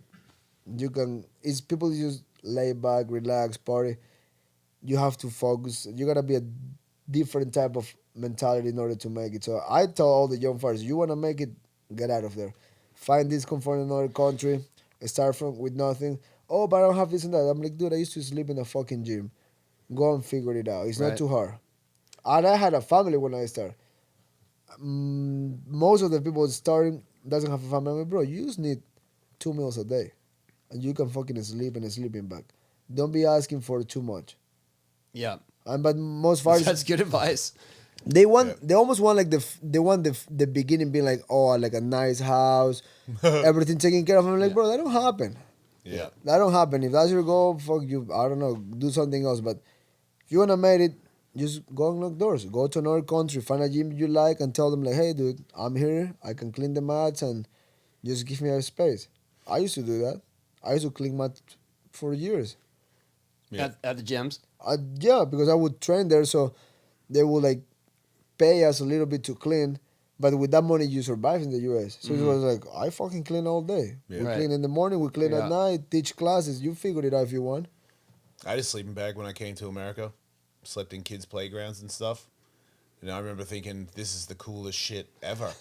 it's people just lay back, relax, party. You have to focus. You gotta be a different type of mentality in order to make it. So I tell all the young fighters, you wanna make it, get out of there. Find this comfort in another country. Start from with nothing. Oh, but I don't have this and that. I'm like, dude, I used to sleep in a fucking gym. Go and figure it out. It's Right. not too hard. And I had a family when I started. Most of the people starting doesn't have a family. I'm like, bro, you just need 2 meals a day. And you can fucking sleep in a sleeping bag. Don't be asking for too much. Yeah, But most fighters, that's good advice. they almost want like the beginning being like, oh, like a nice house, everything taken care of. I'm like, bro, that don't happen. Yeah. That don't happen. If that's your goal, fuck you. I don't know. Do something else. But if you wanna make it, just go and knock doors. Go to another country, find a gym you like, and tell them like, hey, dude, I'm here. I can clean the mats and just give me a space. I used to do that. I used to clean mats for years. Yeah. At the gyms. Yeah, because I would train there, so they would like pay us a little bit to clean. But with that money, you survive in the US. So it was like, I fucking clean all day. Yeah. We Right. clean in the morning, we clean Yeah. at night, teach classes. You figure it out if you want. I had a sleeping bag when I came to America. Slept in kids' playgrounds and stuff. And I remember thinking, this is the coolest shit ever.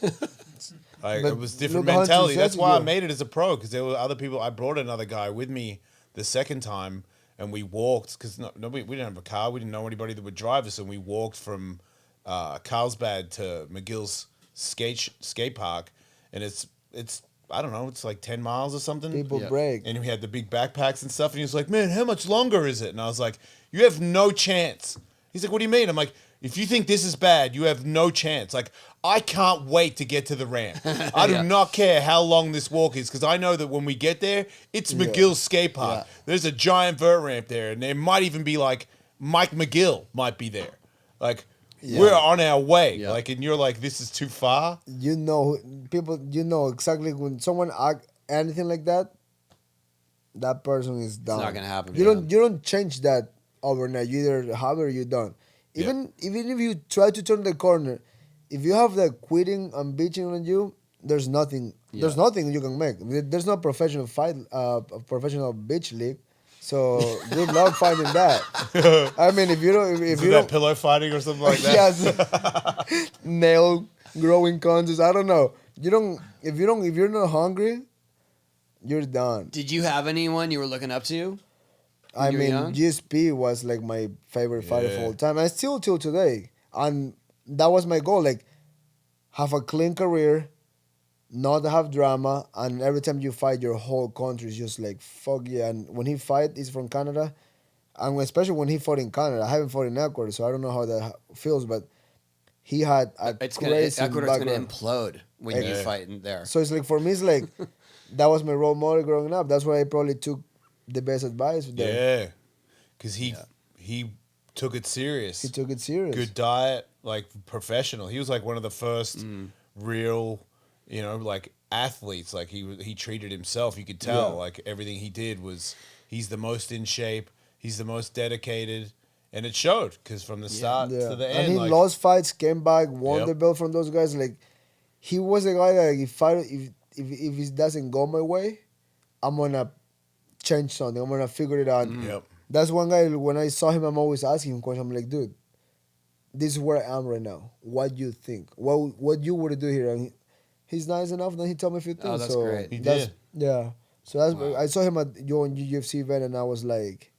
Like, But it was different look how mentality. That's why I enthusiastic you are. made it as a pro, because there were other people. I brought another guy with me the second time, and we walked, because we didn't have a car. We didn't know anybody that would drive us, and we walked from Carlsbad to McGill's skate park, and it's I don't know, it's like 10 miles or something. People Yeah. break. And we had the big backpacks and stuff. And he was like, man, how much longer is it? And I was like, you have no chance. He's like, what do you mean? I'm like, if you think this is bad, you have no chance. Like, I can't wait to get to the ramp. I do Yeah. not care how long this walk is, because I know that when we get there, it's McGill's skate park. Yeah. There's a giant vert ramp there. And there might even be like, Mike McGill might be there. Like, we're on our way. Yeah. Like, and you're like, this is too far. You know, people, you know exactly when someone act anything like that, that person is done. not gonna happen, You yeah. don't change that overnight. You either have it or you're done. Even if you try to turn the corner, if you have that quitting and bitching on you, there's nothing. There's nothing you can make. There's no professional fight, professional bitch league. So good luck finding that. I mean, if you don't, if Is you that don't, pillow fighting or something like that? yes, nail growing contests. I don't know. If you're not hungry, you're done. Did you have anyone you were looking up to? I you were mean, young? GSP was like my favorite fighter of Yeah. all time, and still till today. And that was my goal: like have a clean career, not have drama, and every time you fight, your whole country is just like fuck yeah. And when he fight, he's from Canada, and especially when he fought in Canada, I haven't fought in Ecuador, so I don't know how that feels, but he had a crazy Ecuador's gonna background. implode when you Yeah. fight in there. So it's like for me, it's like that was my role model growing up. That's why I probably took the best advice there. Yeah, because he took it serious. He took it serious. Good diet, like professional. He was like one of the first real, like athletes. Like he treated himself. You could tell, like everything he did was, he's the most in shape. He's the most dedicated. And it showed, because from the start to the end. And he lost fights, came back, won the belt from those guys. Like, he was a guy that if it doesn't go my way, I'm going to change something. I'm going to figure it out. Yep. That's one guy, when I saw him, I'm always asking him questions. I'm like, dude, this is where I am right now. What do you think? What you would do here? And he's nice enough, then he told me a few things. Oh, that's great. He did. Yeah. So that's I saw him at your UFC event, and I was like,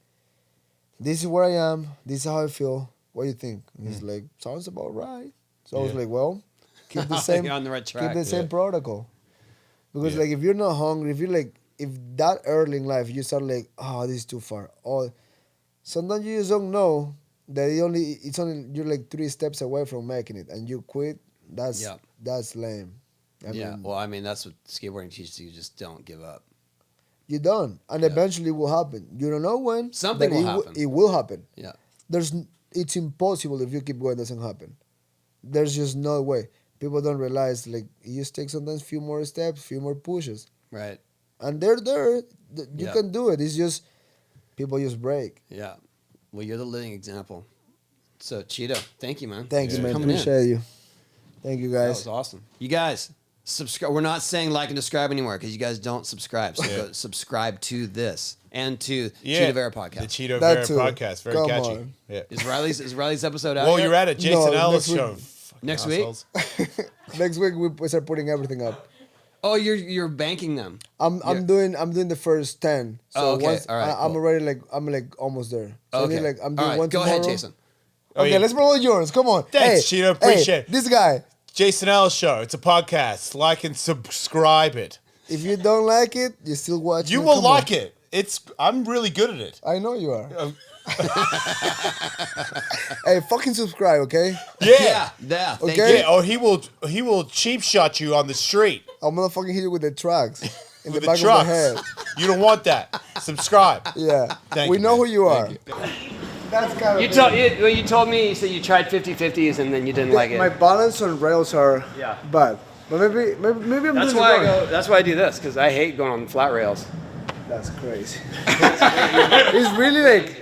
this is where I am. This is how I feel. What do you think? And he's like, sounds about right. So I was like, well, keep the same. You're on the right track. Keep the same protocol. Because like, if you're not hungry, if that early in life you start like, oh, this is too far. Or sometimes you just don't know that it's only you're like 3 steps away from making it, and you quit. That's lame. I mean, that's what skateboarding teaches you. Just don't give up. You don't, and eventually it will happen. You don't know when. Something will happen. It will happen. Yeah. It's impossible if you keep going. It doesn't happen. There's just no way. People don't realize, like, you just take sometimes few more steps, few more pushes. Right. And they're there. You can do it. It's just people just break. Yeah. Well, you're the living example. So, Chito, thank you, man. Thank you, man. Coming in. Appreciate you. Thank you, That guys. was awesome. You guys, subscribe. We're not saying like and subscribe anymore because you guys don't subscribe. So go subscribe to this and to Chito Vera podcast. The Chito That Vera too. podcast. Very Come catchy. on. Yeah. Is Riley's episode out? Well, yet? you're at it. Jason No, Ellis next show. week. Fucking Next week? assholes. Next week we start putting everything up. Oh, you're banking them. I'm doing the first 10. So Oh, okay. once All right, I'm cool. already like almost there. So Okay. I'm doing All right. one Go tomorrow. ahead, Jason. Okay, let's roll yours. Come on. Thanks, hey, Chito. Appreciate it. This guy. Jason Ellis show. It's a podcast. Like and subscribe it. If you don't like it, you still watch. You will like it. I'm really good at it. I know you are. Hey, fucking subscribe, okay? Yeah. Thank Okay. Yeah. Or he will cheap shot you on the street I'm gonna fucking hit you with the tracks in the with back the of the trucks. head. You don't want that. Subscribe. Yeah. Thank we you, know man. who you are. Thank That's kind of. You told me you said you tried 50-50s and then you didn't like it. My balance on rails are bad, but maybe I'm That's doing why it wrong. That's why I do this because I hate going on flat rails. That's crazy. It's really like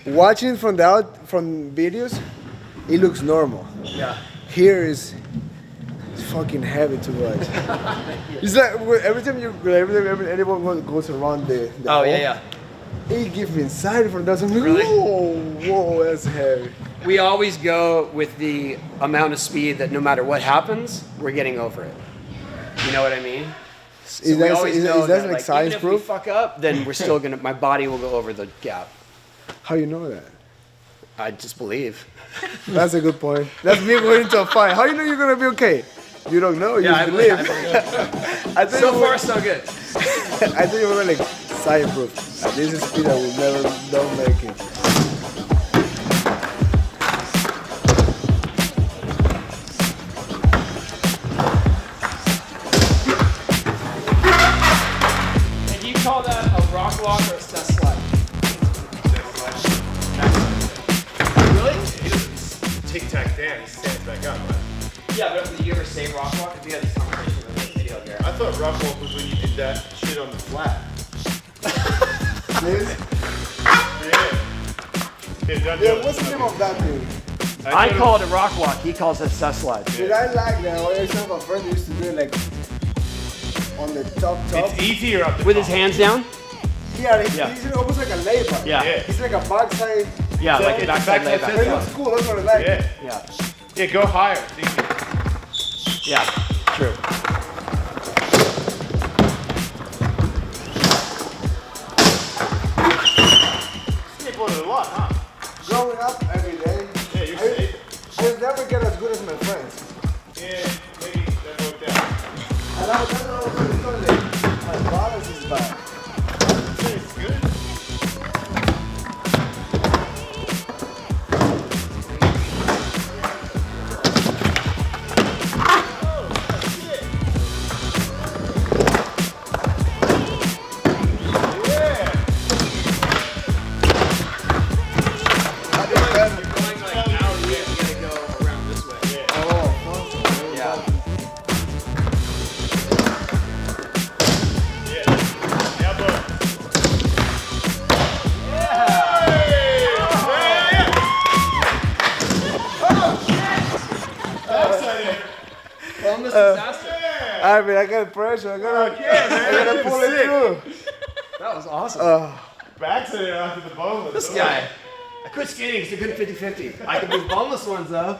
watching from videos. It looks normal. Yeah. Here it's fucking heavy to watch. It's like every time anyone goes around the hole, it gives me anxiety from that. I'm like, Really? whoa, that's heavy. We always go with the amount of speed that no matter what happens, we're getting over it. You know what I mean? So Is we that- always is know that that, like science even if we proof? fuck up, then we're still gonna. My body will go over the gap. How you know that? I just believe. That's a good point. That's me going into a fight. How you know you're gonna be okay? You don't know. You just believe. I thought So you far, were, so good. I thought you were like science proof. This is speed I will never don't make it. And you call that a rock walk or a step slide? Really? Tic Tac Dan. He stands back up. Yeah, but did you ever say rock walk? If you had this conversation in the video here. I thought rock walk was when you did that shit on the flat. This? Yeah, What's the name of that thing? I call it a rock walk. He calls it a step slide. Dude, I like that. I used to have a friend who used to do it like on the top. It's easier up the With his hands down? Yeah, Yeah. he's almost like a layback. Yeah. He's like a backside. Yeah, like a backside backside layback. It looks cool. That's what I like. Yeah. Yeah. Yeah, go higher. It's easier. Yeah. True. Skateboarded a lot, huh? Growing up every day, Yeah, you're I safe. will never get as good as my friends. Yeah, maybe that worked out. And I was never always like, my balance is bad. It's good. boneless disaster. I mean, I got pressure. I gotta pull it through. That was awesome. Back to there after the boneless. This guy. I quit skating because I couldn't 50-50. I could do boneless ones though.